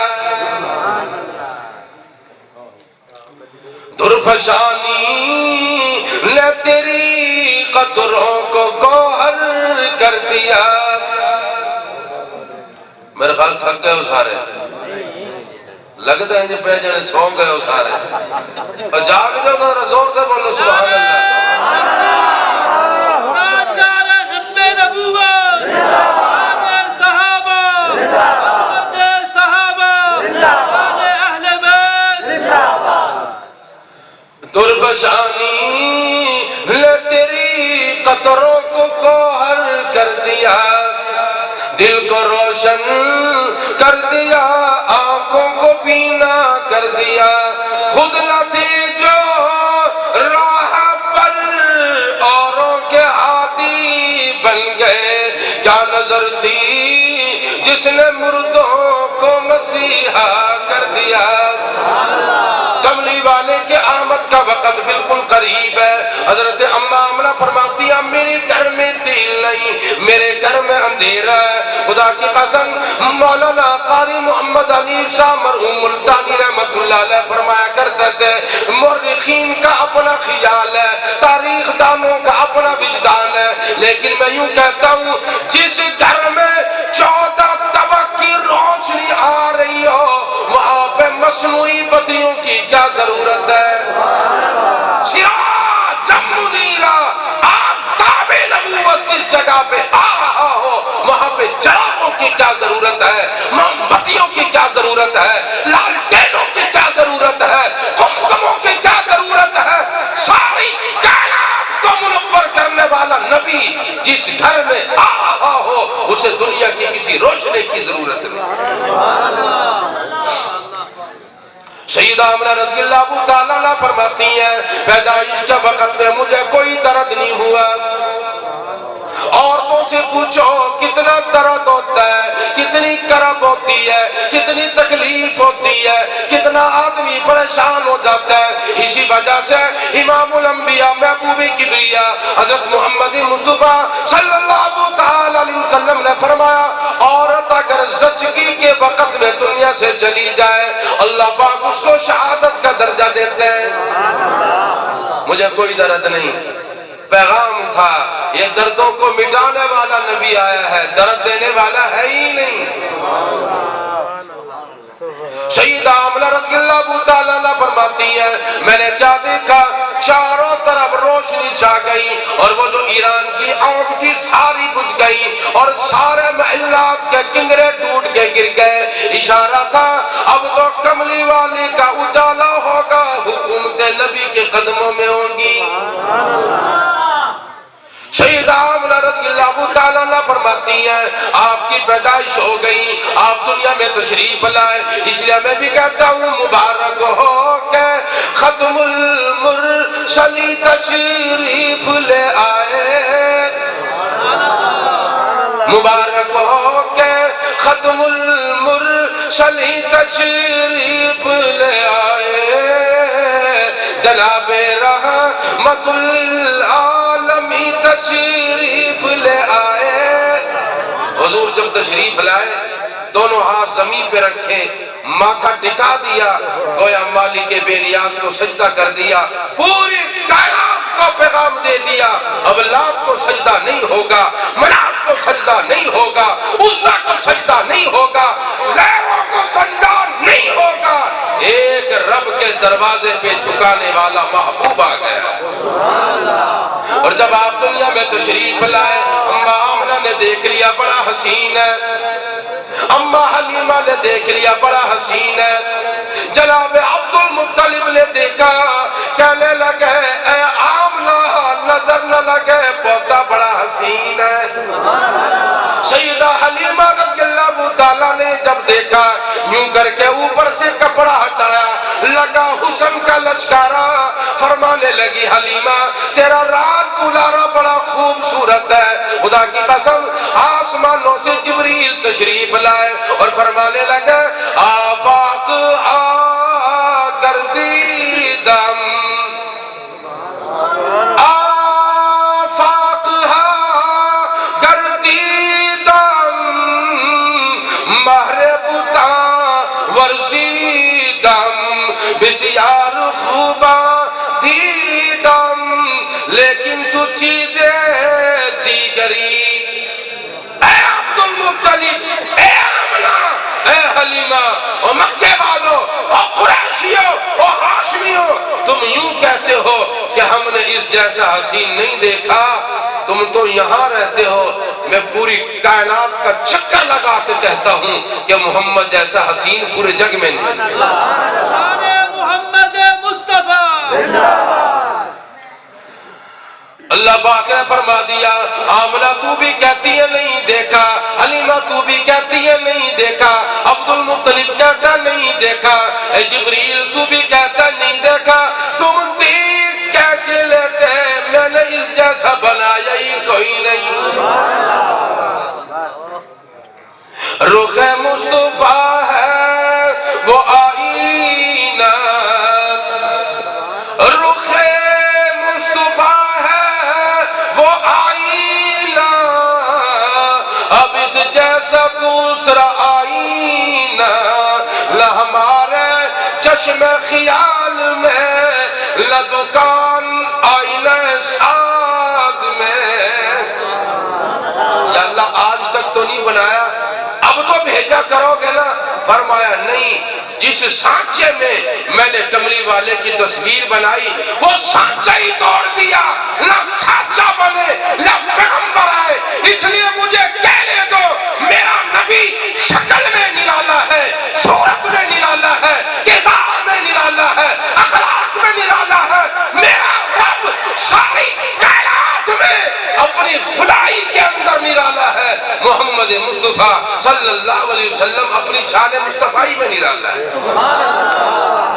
درفشانی نے تیری قطروں کو گوہر کر دیا۔ میرے خیال تھک گئے ہو سارے، لگتا ہے جی پہ جانے سو گئے ہو سارے، اور جاگ جاؤ ذرا زور سے بولو سبحان اللہ۔ درفشانی لے تیری قطروں کو دل کو روشن کر دیا، آنکھوں کو بینا کر دیا، خود نہ تھی جو راہ پر اوروں کے ہادی بن گئے، کیا نظر تھی جس نے مردوں کو مسیحا کر دیا۔ کملی والے کے آمد کا وقت بالکل قریب ہے۔ حضرت اماں آمنہ فرماتی ہیں میرے گھر میں تیل نہیں، میرے گھر میں اندھیرا ہے۔ خدا کی قسم مولانا قاری محمد حنیف صاحب مرحوم ملتانی رحمت اللہ علیہ فرمایا کرتے تھے، مورخین کا اپنا خیال ہے، تاریخ دانوں کا اپنا وجدان ہے، لیکن میں یوں کہتا ہوں جس گھر میں 14 طبق کی روشنی آ رہی ہو وہاں پہ مصنوعی بتیوں کی کیا ضرورت ہے؟ سراجا منیرا، آفتاب نبوت جس جگہ پہ آ رہا ہو وہاں پہ چراغوں کی کیا ضرورت ہے، موم بتیوں کی کیا ضرورت ہے، لالٹینوں کی کیا ضرورت ہے، قمقموں کی کیا ضرورت ہے؟ ساری کائنات کو منور کرنے والا نبی جس گھر میں آ رہا ہو اسے دنیا کی کسی روشنی کی ضرورت نہیں۔ سیدہ آمنہ رضی اللہ تعالیٰ عنہ فرماتی ہیں پیدائش کے وقت میں مجھے کوئی درد نہیں ہوا۔ عورتوں سے پوچھو کتنا درد ہوتا ہے، کتنی کرب ہوتی ہے، کتنی تکلیف ہوتی ہے، کتنا آدمی پریشان ہو جاتا ہے۔ اسی وجہ سے امام الانبیاء محبوب کبریاء حضرت محمد مصطفیٰ صلی اللہ تعالی علیہ وسلم نے فرمایا عورت اگر زچگی کے وقت میں دنیا سے چلی جائے اللہ پاک اس کو شہادت کا درجہ دیتے ہیں۔ مجھے کوئی درد نہیں، پیغام تھا یہ دردوں کو مٹانے والا نبی آیا ہے، درد دینے والا ہے ہی نہیں۔ سیدہ آمنہ رضی اللہ تعالیٰ عنہ فرماتی ہیں میں نے کیا دیکھا، چاروں طرف روشنی چھا گئی اور وہ جو ایران کی آگ تھی ساری بجھ گئی اور سارے محلات کے کنگرے ٹوٹ کے گر گئے۔ اشارہ تھا اب تو کملی والی کا اجالا ہوگا، حکومت نبی کے قدموں میں ہوں گی۔ سیدہ آمنہ رضی اللہ تعالیٰ عنہ فرماتی ہیں آپ کی پیدائش ہو گئی، آپ دنیا میں تشریف لائے، اس لیے میں بھی کہتا ہوں مبارک ہو کہ ختم المرسلی تشریف لے آئے، مبارک ہو کہ ختم المرسلی تشریف لے آئے، جناب رحمت العالمی تشریف لے آئے۔ حضور جب تشریف لائے دونوں ہاتھ زمین پہ رکھے، ماتھا ٹکا دیا، گویا مالک بے نیاز کو سجدہ کر دیا، پوری کائنات کو پیغام دے دیا اب لات کو سجدہ نہیں ہوگا، منات کو سجدہ نہیں ہوگا، عزا کو سجدہ نہیں ہوگا، غیروں کو سجدہ نہیں ہوگا، ایک رب کے دروازے پہ جھکانے والا محبوب آ گیا۔ اور جب آپ دنیا میں تشریف لائے اماں آمنہ نے دیکھ لیا بڑا حسین ہے، اماں حلیمہ نے دیکھ لیا بڑا حسین ہے، جناب عبد المطلب نے دیکھا کہنے لگے اے آمنہ نظر نہ لگے پوتا بڑا حسین ہے۔ سیدہ حلیمہ رضی اللہ تعالیٰ نے جب دیکھا یوں کر کے اوپر سے کپڑا ہٹایا، لگا حسن کا لشکارا، فرمانے لگی حلیمہ تیرا رات دلارا بڑا خوبصورت ہے۔ خدا کی قسم آسمانوں سے جبریل تشریف لائے اور فرمانے لگے آفاق گردی دم، آفاق گردی دم، مہر بتا ورزی دم، بسیار خوبا دیدم لیکن تو چیزیں دیگری۔ اے عبد المطلب، اے آمنہ، اے حلیمہ، اور مکے والو، اور قریشیوں، اور ہاشمیوں، تم یوں کہتے ہو کہ ہم نے اس جیسا حسین نہیں دیکھا، تم تو یہاں رہتے ہو، میں پوری کائنات کا چکر لگا کے کہتا ہوں کہ محمد جیسا حسین پورے جگ میں نہیں۔ محمد مصطفیٰ اللہ پاک نے فرما دیا آمنہ تو بھی کہتی ہے نہیں دیکھا، حلیمہ تو بھی کہتی ہے نہیں دیکھا، عبد المطلب کہتا نہیں دیکھا، اے جبریل تو بھی کہتا نہیں دیکھا، تم دیکھ کیسے لیتے ہیں؟ میں نے اس جیسا بنایا ہی کوئی نہیں۔ رخ مصطفیٰ ہے وہ آئینہ، رخ مصطفیٰ ہے وہ آئینہ، اب اس جیسا دوسرا آئینہ نہ ہمارے چشم خیال میں، نہ دکان آئینہ ساز میں۔ یا اللہ آج تک تو نہیں بنایا، اب تو بھیجا کرو گے نا؟ فرمایا نہیں، جس سانچے میں نے کملی والے کی تصویر بنائی وہ سانچہ ہی توڑ دیا، نہ سانچہ بنے نہ پیغمبر آئے، اس لیے مجھے کہنے دو میرا نبی شکل میں نرالا ہے، صورت میں نرالا ہے، کردار میں نرالا ہے، اخلاق میں نرالا ہے۔ میرا رب ساری کائنات میں اپنی خدائی کے اندر نرالا ہے، محمد مصطفیٰ صلی اللہ علیہ وسلم اپنی شان مصطفی میں نرالا ہے۔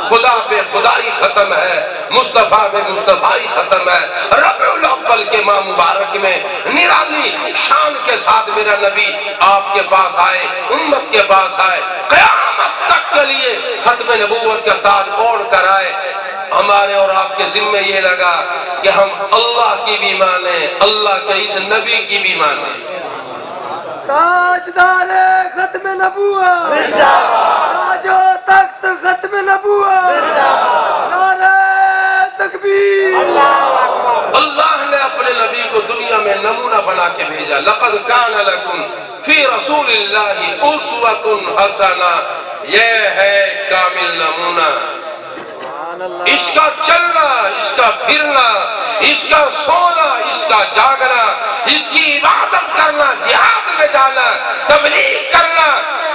خدا پہ خدائی ختم ہے، مصطفیٰ پہ مصطفی ختم ہے۔ ربیع الاول کے ماہ مبارک میں نرالی شان کے ساتھ میرا نبی آپ کے پاس آئے، امت کے پاس آئے، قیامت تک کے لیے ختم نبوت کا تاج اوڑھ کر آئے۔ ہمارے اور آپ کے ذمہ یہ لگا کہ ہم اللہ کی بھی مانیں، اللہ کے اس نبی کی بھی مانیں۔ تاجدار ختم نبوت، تاج و تخت ختم نبوت، نعرہ تکبیر۔ اللہ نے اپنے نبی کو دنیا میں نمونہ بنا کے بھیجا۔ لقد کان لکم فی رسول اللہ اسوۃ حسنہ، یہ ہے کامل نمونہ۔ اس کا چلنا، اس کا پھرنا، اس کا سونا، اس کا جاگنا، اس کی عبادت کرنا، جہاد میں جانا، تبلیغ کرنا،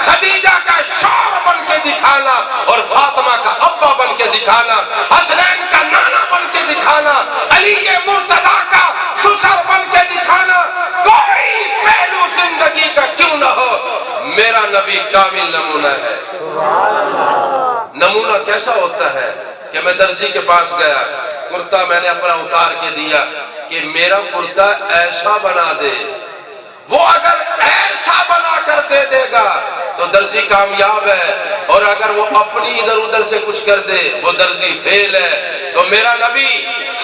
خدیجہ کا شوہر بن کے دکھانا اور فاطمہ کا ابا بن کے دکھانا، حسنین کا نانا بن کے دکھانا، علی مرتضیٰ کا سسر بن کے دکھانا، کوئی پہلو زندگی کا کیوں نہ ہو، میرا نبی کامل نمونہ ہے۔ نمونہ کیسا ہوتا ہے کہ میں درزی کے پاس گیا، کرتا میں نے اپنا اتار کے دیا کہ میرا کرتا ایسا بنا دے، وہ اگر ایسا بنا کر دے دے گا تو درزی کامیاب ہے، اور اگر وہ اپنی ادھر ادھر سے کچھ کر دے وہ درزی فیل ہے۔ تو میرا نبی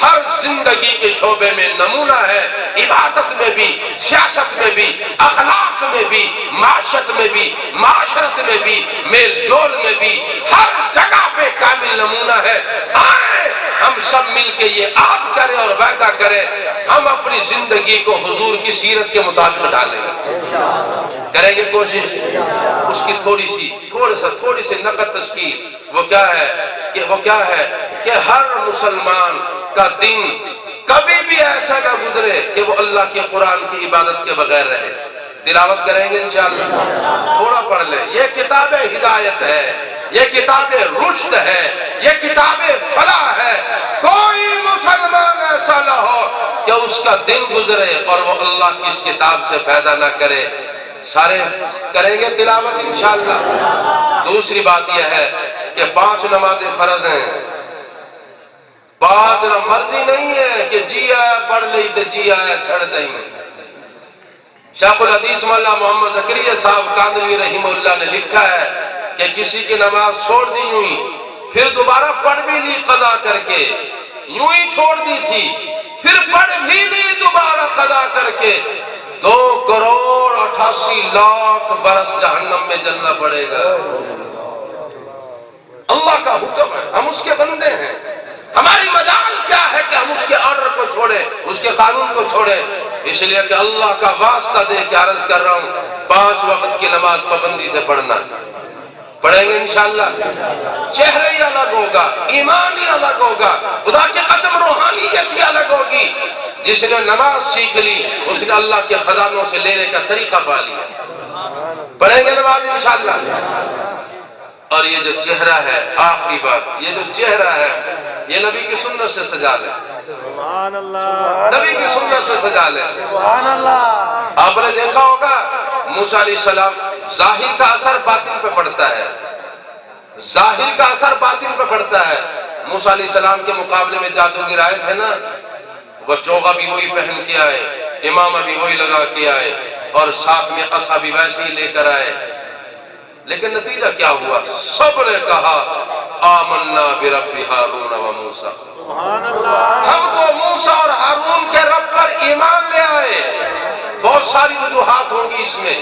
ہر زندگی کے شعبے میں نمونہ ہے، عبادت میں بھی، سیاست میں بھی، اخلاق میں بھی، معاشرت میں بھی، معاشرت میں بھی، میل جول میں بھی، ہر جگہ پہ کامل نمونہ ہے۔ آئیں ہم سب مل کے یہ عہد کریں اور وعدہ کریں، ہم اپنی زندگی کو حضور کی سیرت کے مطابق ڈالیں گے، کریں گے کوشش۔ اس کی تھوڑی سی نقد تشکیل وہ کیا ہے کہ ہر مسلمان کا دن کبھی بھی ایسا نہ گزرے کہ وہ اللہ کے قرآن کی عبادت کے بغیر رہے۔ تلاوت کریں گے انشاءاللہ، تھوڑا پڑھ لیں۔ یہ کتاب ہدایت ہے، یہ کتاب رشد ہے، یہ کتاب فلاح ہے۔ کوئی مسلمان ایسا نہ ہو کہ اس کا دن گزرے اور وہ اللہ کی اس کتاب سے فائدہ نہ کرے۔ سارے کریں گے تلاوت انشاءاللہ۔ دوسری بات یہ ہے کہ 5 نمازیں فرض ہیں، 5 مرضی نہیں ہے کہ جی آیا پڑھ لی تو جی آیا چھڑ دیں۔ شیخ الحدیث مولانا محمد زکریا صاحب کاندھلوی رحمہ اللہ نے لکھا ہے کہ کسی کی نماز چھوڑ دی ہوئی، پھر دوبارہ پڑھ بھی لی قضا کر کے، یوں ہی چھوڑ دی تھی، پھر پڑھ بھی لی دوبارہ قضا کر کے، 2,88,00,000 برس جہنم میں جلنا پڑے گا۔ اللہ کا حکم ہے، ہم اس کے بندے ہیں۔ ہماری مجال کیا ہے کہ ہم اس کے آرڈر کو چھوڑیں، اس کے قانون کو چھوڑیں؟ اس لیے کہ اللہ کا واسطہ دے کے عرض کر رہا ہوں، 5 وقت کی نماز پابندی سے پڑھنا۔ پڑھیں گے انشاءاللہ۔ چہرہ ہی الگ ہوگا، ایمان ہی الگ ہوگا، خدا کی قسم روحانیت ہی الگ ہوگی۔ جس نے نماز سیکھ لی اس نے اللہ کے خزانوں سے لینے کا طریقہ پا لیا۔ پڑھیں گے نماز انشاءاللہ۔ اور یہ جو چہرہ ہے، آخری بات، یہ جو چہرہ ہے یہ نبی کی سنت سے سجا لے۔ نبی کی سنت سے سجا لیں۔ سبحان اللہ۔ آپ نے دیکھا ہوگا موسیٰ علیہ السلام ظاہر کا اثر باطن پہ پڑتا ہے، ظاہر کا اثر باطن پہ پڑتا ہے۔ موسیٰ علیہ السلام کے مقابلے میں جادوگر آئے تھے نا، وہ چوغا بھی وہی پہن کے آئے، امامہ بھی وہی لگا کے آئے، اور ساتھ میں عصا بھی ویسے ہی لے کر آئے، لیکن نتیجہ کیا ہوا؟ سب نے کہا آمنا برب ہارون و موسیٰ، ہم تو موسیٰ اور ہارون کے رب پر ایمان لے آئے۔ بہت ساری وجوہات ہوں گی اس میں،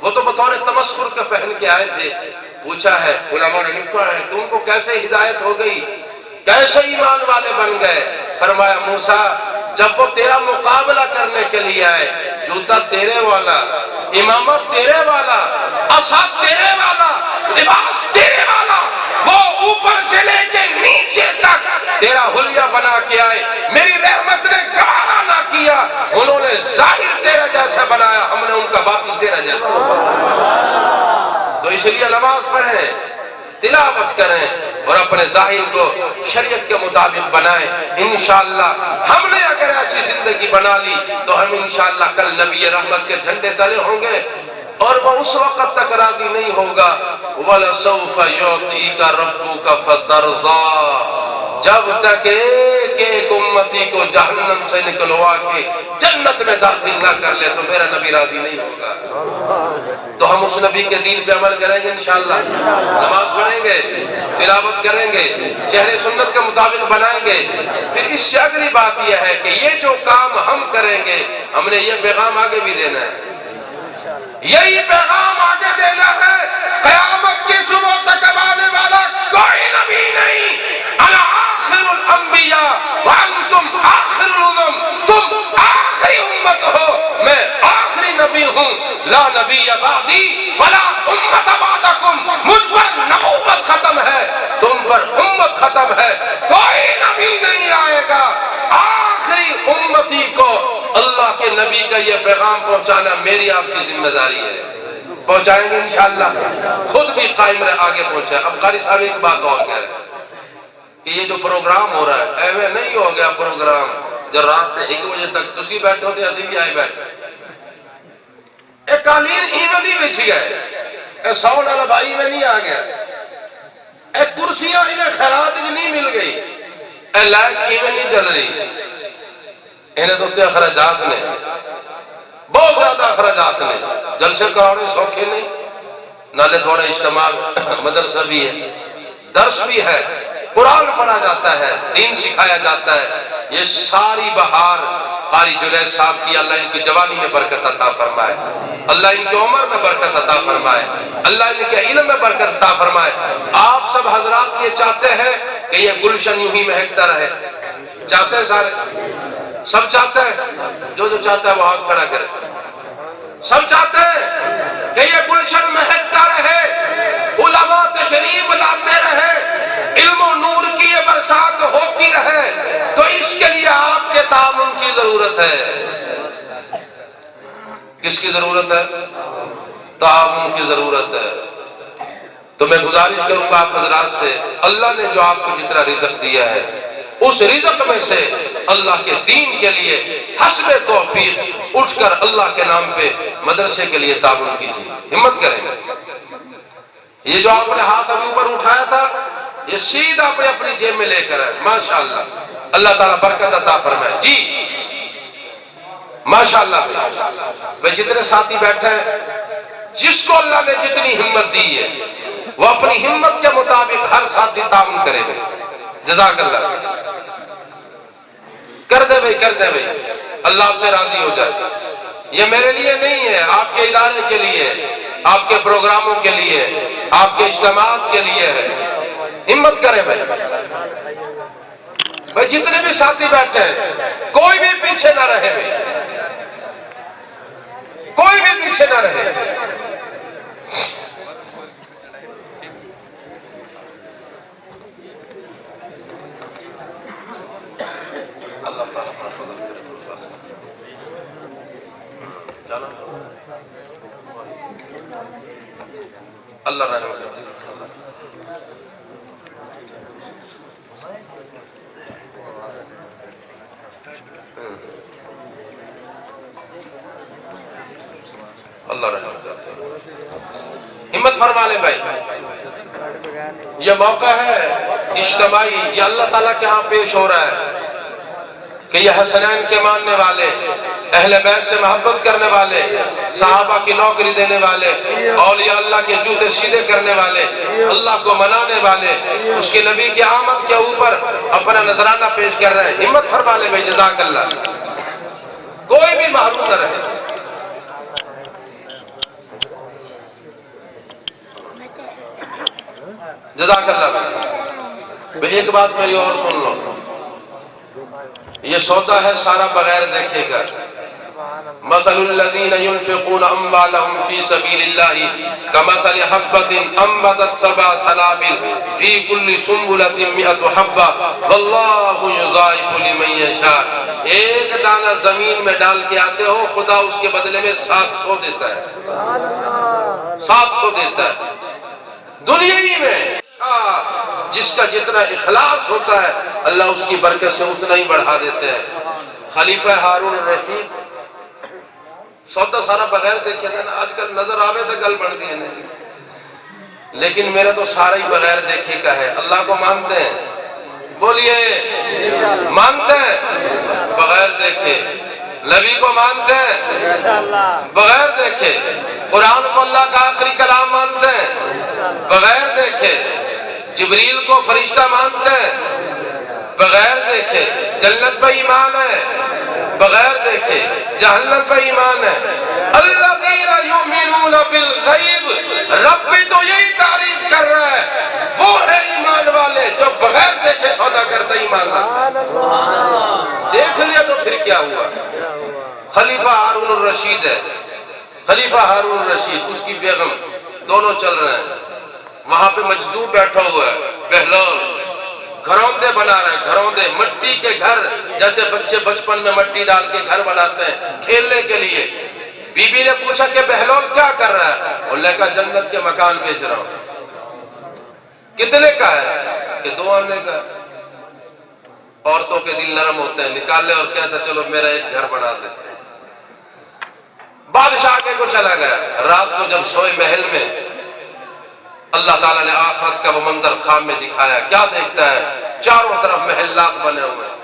وہ تو بطور تمسخر کے پہن کے آئے تھے۔ پوچھا ہے علماء نے لکھا ہے تم کو کیسے ہدایت ہو گئی، کیسے ایمان والے بن گئے؟ فرمایا موسیٰ جب وہ تیرا مقابلہ کرنے کے لیے آئے، جوتا تیرے والا، امامت تیرے والا، عصا تیرے والا، لباس تیرے والا، وہ اوپر سے لے کے نیچے تک تیرا حلیہ بنا کے آئے، میری رحمت نے گوارا نہ کیا، انہوں نے ظاہر تیرا جیسا بنایا، ہم نے ان کا باطن تیرا جیسا بنایا۔ تو اس لیے نماز پڑھیں، تلاوت کریں اور اپنے ظاہر کو شریعت کے مطابق بنائیں۔ انشاءاللہ ہم نے اگر ایسی زندگی بنا لی تو ہم انشاءاللہ کل نبی رحمت کے جھنڈے تلے ہوں گے، اور وہ اس وقت تک راضی نہیں ہوگا وَلَسَوْفَ يُعْطِيكَ رَبُّكَ فَتَرْضَىٰ، جب تک ایک امتی کو جہنم سے نکلوا کے جنت میں داخل نہ کر لے تو میرا نبی راضی نہیں ہوگا۔ تو ہم اس نبی کے دین پہ عمل کریں گے انشاءاللہ، نماز پڑھیں گے، تلاوت کریں گے، چہرے سنت کے مطابق بنائیں گے۔ پھر اس سے اگلی بات یہ ہے کہ یہ جو کام ہم کریں گے، ہم نے یہ پیغام آگے بھی دینا ہے، یہی پیغام آگے دینا ہے۔ قیامت کی صبح تک اب آنے والا کوئی نبی نہیں، انا آخر الانبیاء وانتم آخر الامم، تم آخری امت ہو، میں آخری نبی ہوں، لا نبی بعدی ولا امت بعدکم، مجھ پر نبوت ختم ہے، تم پر امت ختم ہے، کوئی نبی نہیں آئے گا۔ آخری امتی کو اللہ کے نبی کا یہ پیغام پہنچانا میری آپ کی ذمہ داری ہے، پہنچائیں گے انشاءاللہ، خود بھی قائم رہے، آگے پہنچائیں۔ اب قاری صاحب ایک بات اور کہہ رہے ہیں کہ یہ جو پروگرام ہو رہا ہے ایوے نہیں ہو گیا پروگرام جو رات 1 بجے تک تسی بیٹھے ہوتے اسی بھی آئے بیٹھے، ایک قالین ایوے نہیں بچ گئے، ایک ساؤنڈ والا بھائی میں نہیں آ گیا، ایک کرسیاں ایوے خیرات نہیں مل گئی، ایک لائٹ ایوے نہیں چل رہی، انہیں تو اتنے اخراجات نے، بہت زیادہ اخراجات نے، جلسے کرانے سوکھے نہیں، نالے تھوڑا اجتماع مدرسہ بھی ہے، درس بھی ہے، قرآن پڑھا جاتا ہے، دین سکھایا جاتا ہے۔ یہ ساری بہار قاری جنید صاحب کی اللہ ان کی جوانی میں برکت عطا فرمائے، اللہ ان کی عمر میں برکت عطا فرمائے، اللہ ان کے علم میں برکت عطا فرمائے۔ آپ سب حضرات یہ چاہتے ہیں کہ یہ گلشن یوں ہی مہکتا رہے، چاہتے ہیں سارے، سب چاہتے ہیں، جو چاہتا ہے وہ ہاتھ کھڑا کرے، سب چاہتے ہیں کہ یہ گلشن مہکتا رہے، علماء تشریف لاتے رہے، علم و نور کی یہ برسات ہوتی رہے، تو اس کے لیے آپ کے تعاون کی ضرورت ہے۔ کس کی ضرورت ہے؟ تعاون کی ضرورت ہے۔ تو میں گزارش کروں گا آپ حضرات سے، اللہ نے جو آپ کو جتنا رزق دیا ہے اس رزق میں سے اللہ کے دین کے لیے حسب توفیق اٹھ کر اللہ کے نام پہ مدرسے کے لیے تعاون کیجیے، ہمت کریں۔ یہ جو آپ نے ہاتھ ابھی اوپر اٹھایا تھا یہ سیدھا اپنی جیب میں لے کر ہے، ماشاءاللہ، اللہ تعالیٰ برکت عطا فرمائے۔ جی ماشاءاللہ بھائی، جتنے ساتھی بیٹھے ہیں، جس کو اللہ نے جتنی ہمت دی ہے وہ اپنی ہمت کے مطابق ہر ساتھی تعاون کرے گا، جزاک اللہ، کر دے بھائی، کر دے بھائی، اللہ آپ سے راضی ہو جائے۔ یہ میرے لیے نہیں ہے، آپ کے ادارے کے لیے، آپ کے پروگراموں کے لیے، آپ کے اجتماعات کے لیے ہے، ہمت کریں بھائی۔ بھائی جتنے بھی ساتھی بیٹھے ہیں کوئی بھی پیچھے نہ رہے بھائی، کوئی بھی پیچھے نہ رہے۔ اللہ تعالیٰ اپنا فضل کرے، اللہ رحمت کرے۔ اللہ رحمت کرتے ہیں. ہمت فرما لیں بھائی، یہ موقع ہے اجتماعی، یہ اللہ تعالیٰ کے ہاں پیش ہو رہا ہے کہ یہ حسنین کے ماننے والے، اہل بیت سے محبت کرنے والے، صحابہ کی نوکری دینے والے، اولیاء اللہ کے جوتے سیدھے کرنے والے، اللہ کو منانے والے، اس کے نبی کی آمد کے اوپر اپنا نذرانہ پیش کر رہے ہیں. ہمت فرما لیں بھائی، جزاک اللہ، کوئی بھی محروم نہ رہے. جزاک اللہ. ایک بات میری اور سن لو، یہ سودا ہے سارا بغیر دیکھے گا. مثل الذین ينفقون اموالهم فی سبیل اللہ کمثل حبۃ انبتت سبع سنابل فی کل سنبلۃ مئۃ حبۃ واللہ یضاعف لمن یشاء. ایک دانہ زمین میں ڈال کے آتے ہو، خدا اس کے بدلے میں 700 دیتا ہے. 700 دیتا ہے. دنیا ہی میں جس کا جتنا اخلاص ہوتا ہے اللہ اس کی برکت سے اتنا ہی بڑھا دیتے ہیں. خلیفہ ہارون الرشید سودا سارا بغیر دیکھے تھے نا. آج کل نظر آوے تو گل بڑھ دیے نہیں، لیکن میرا تو سارا ہی بغیر دیکھے کا ہے. اللہ کو مانتے ہیں؟ بولیے مانتے ہیں؟ بغیر دیکھے. نبی کو مانتے ہیں؟ بغیر دیکھے. قرآن کو اللہ کا آخری کلام مانتے ہیں؟ بغیر دیکھے. جبریل کو فرشتہ مانتے ہیں؟ بغیر دیکھے. جنت پہ ایمان ہے؟ بغیر دیکھے. جہنم پہ ایمان ہے؟ الذین یؤمنون بالغیب. رب بھی تو یہی تعریف کر رہا ہے، وہ ہے ایمان والے جو بغیر دیکھے سودا کرتا ایمان لاتا. دیکھ لیا تو پھر کیا ہوا؟ خلیفہ ہارون الرشید ہے. خلیفہ ہارون الرشید، اس کی بیگم، دونوں چل رہے ہیں. وہاں پہ مجذوب بیٹھا ہوا ہے بہلول، گھروندے بنا رہے ہیں. گھروندے مٹی کے گھر، جیسے بچے بچپن میں مٹی ڈال کے گھر بناتے ہیں کھیلنے کے لیے. بی بی نے پوچھا کہ بہلول کیا کر رہا ہے؟ انہوں نے کہا جنت کے مکان بیچ رہا ہوں. کتنے کا ہے؟ کہ 2 آنے کا. عورتوں کے دل نرم ہوتے ہیں، نکال لے اور کہتا چلو میرا ایک گھر بنا دے. بادشاہ کے کو چلا گیا. رات کو جب سوئے محل میں، اللہ تعالیٰ نے آخرت کا وہ منظر خواب میں دکھایا. کیا دیکھتا ہے؟ چاروں طرف محلات بنے ہوئے ہیں.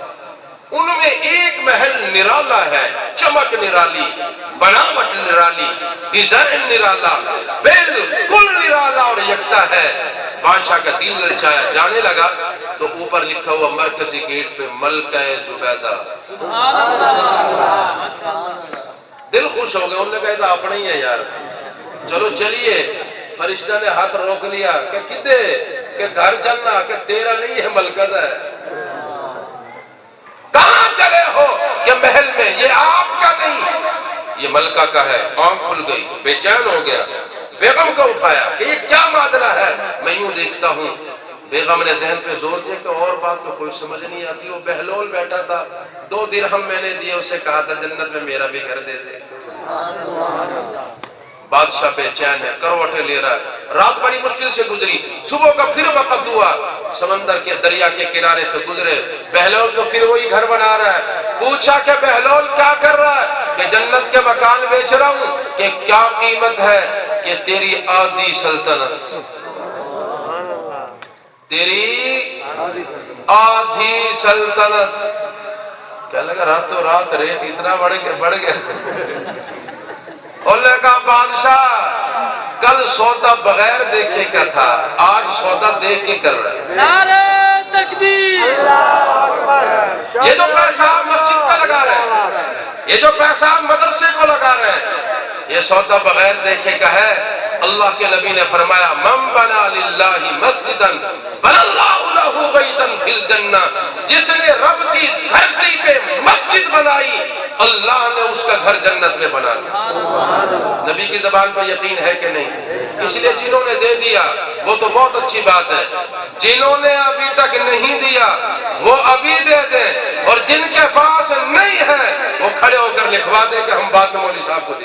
ان میں ایک محل نرالا ہے، چمک نرالی، بناوٹ نرالی، ڈیزائن نرالا، بالکل نرالا اور یکتا ہے. بادشاہ کا دل للچایا. جانے لگا تو اوپر لکھا ہوا مرکزی گیٹ پہ ملکہ زبیدہ. دل خوش ہو گئے. انہوں نے کہا تھا اپنا ہی ہے یار، چلو چلیے. فرشتہ نے ہاتھ روک لیا کہ کدے کہ گھر چلنا، کہ تیرا نہیں ہے ملکہ ہے. کہاں چلے ہو؟ کہ محل میں. یہ آپ کا نہیں، یہ ملکہ کا ہے. آنکھ کھل گئی، بے چین ہو گیا. بیگم کو اٹھایا کہ یہ کیا معاملہ ہے؟ میں یوں دیکھتا ہوں. بیگم نے ذہن پہ زور دیا کہ اور بات تو کوئی سمجھ نہیں آتی. وہ بہلول بیٹھا تھا، 2 درہم میں نے دیے، اسے کہا تھا جنت میں میرا بھی گھر دے دے. بادشاہ بے چین ہے، کروٹیں لے رہا ہے. رات بڑی مشکل سے گزری. صبح کا پھر وقت ہوا، سمندر کے دریا کے کنارے سے گزرے. بہلول تو پھر وہی گھر بنا رہا ہے. پوچھا کہ بہلول کیا کر رہا ہے؟ کہ جنت کے مکان بیچ رہا ہوں. کہ کیا قیمت ہے؟ کہ تیری آدھی سلطنت، تیری آدھی سلطنت. کیا لگا راتوں رات ریٹ اتنا بڑھ گیا. انہوں نے کہا بادشاہ کل سودا بغیر دیکھے کا تھا، آج سودا دیکھ کے کر رہا ہے. نعرہ تکبیر. یہ جو پیسہ آپ مسجد پہ لگا رہے ہیں، یہ جو پیسہ آپ مدرسے کو لگا رہے ہیں، یہ سودا بغیر دیکھے کا ہے. اللہ کے نبی نے فرمایا من بنا للہ مسجدا بنى اللہ لہ بیتا فی الجنہ. جس نے رب کی دھرتی پہ مسجد بنائی، اللہ نے اس کا گھر جنت میں بنا لیا. نبی کی زبان پر یقین ہے کہ نہیں؟ اس لیے جنہوں نے دے دیا وہ تو بہت اچھی بات ہے. جنہوں نے ابھی تک نہیں دیا وہ ابھی دے دیں، اور جن کے پاس نہیں ہے وہ کھڑے ہو کر لکھوا دیں کہ ہم بعد میں مولوی صاحب کو دیں.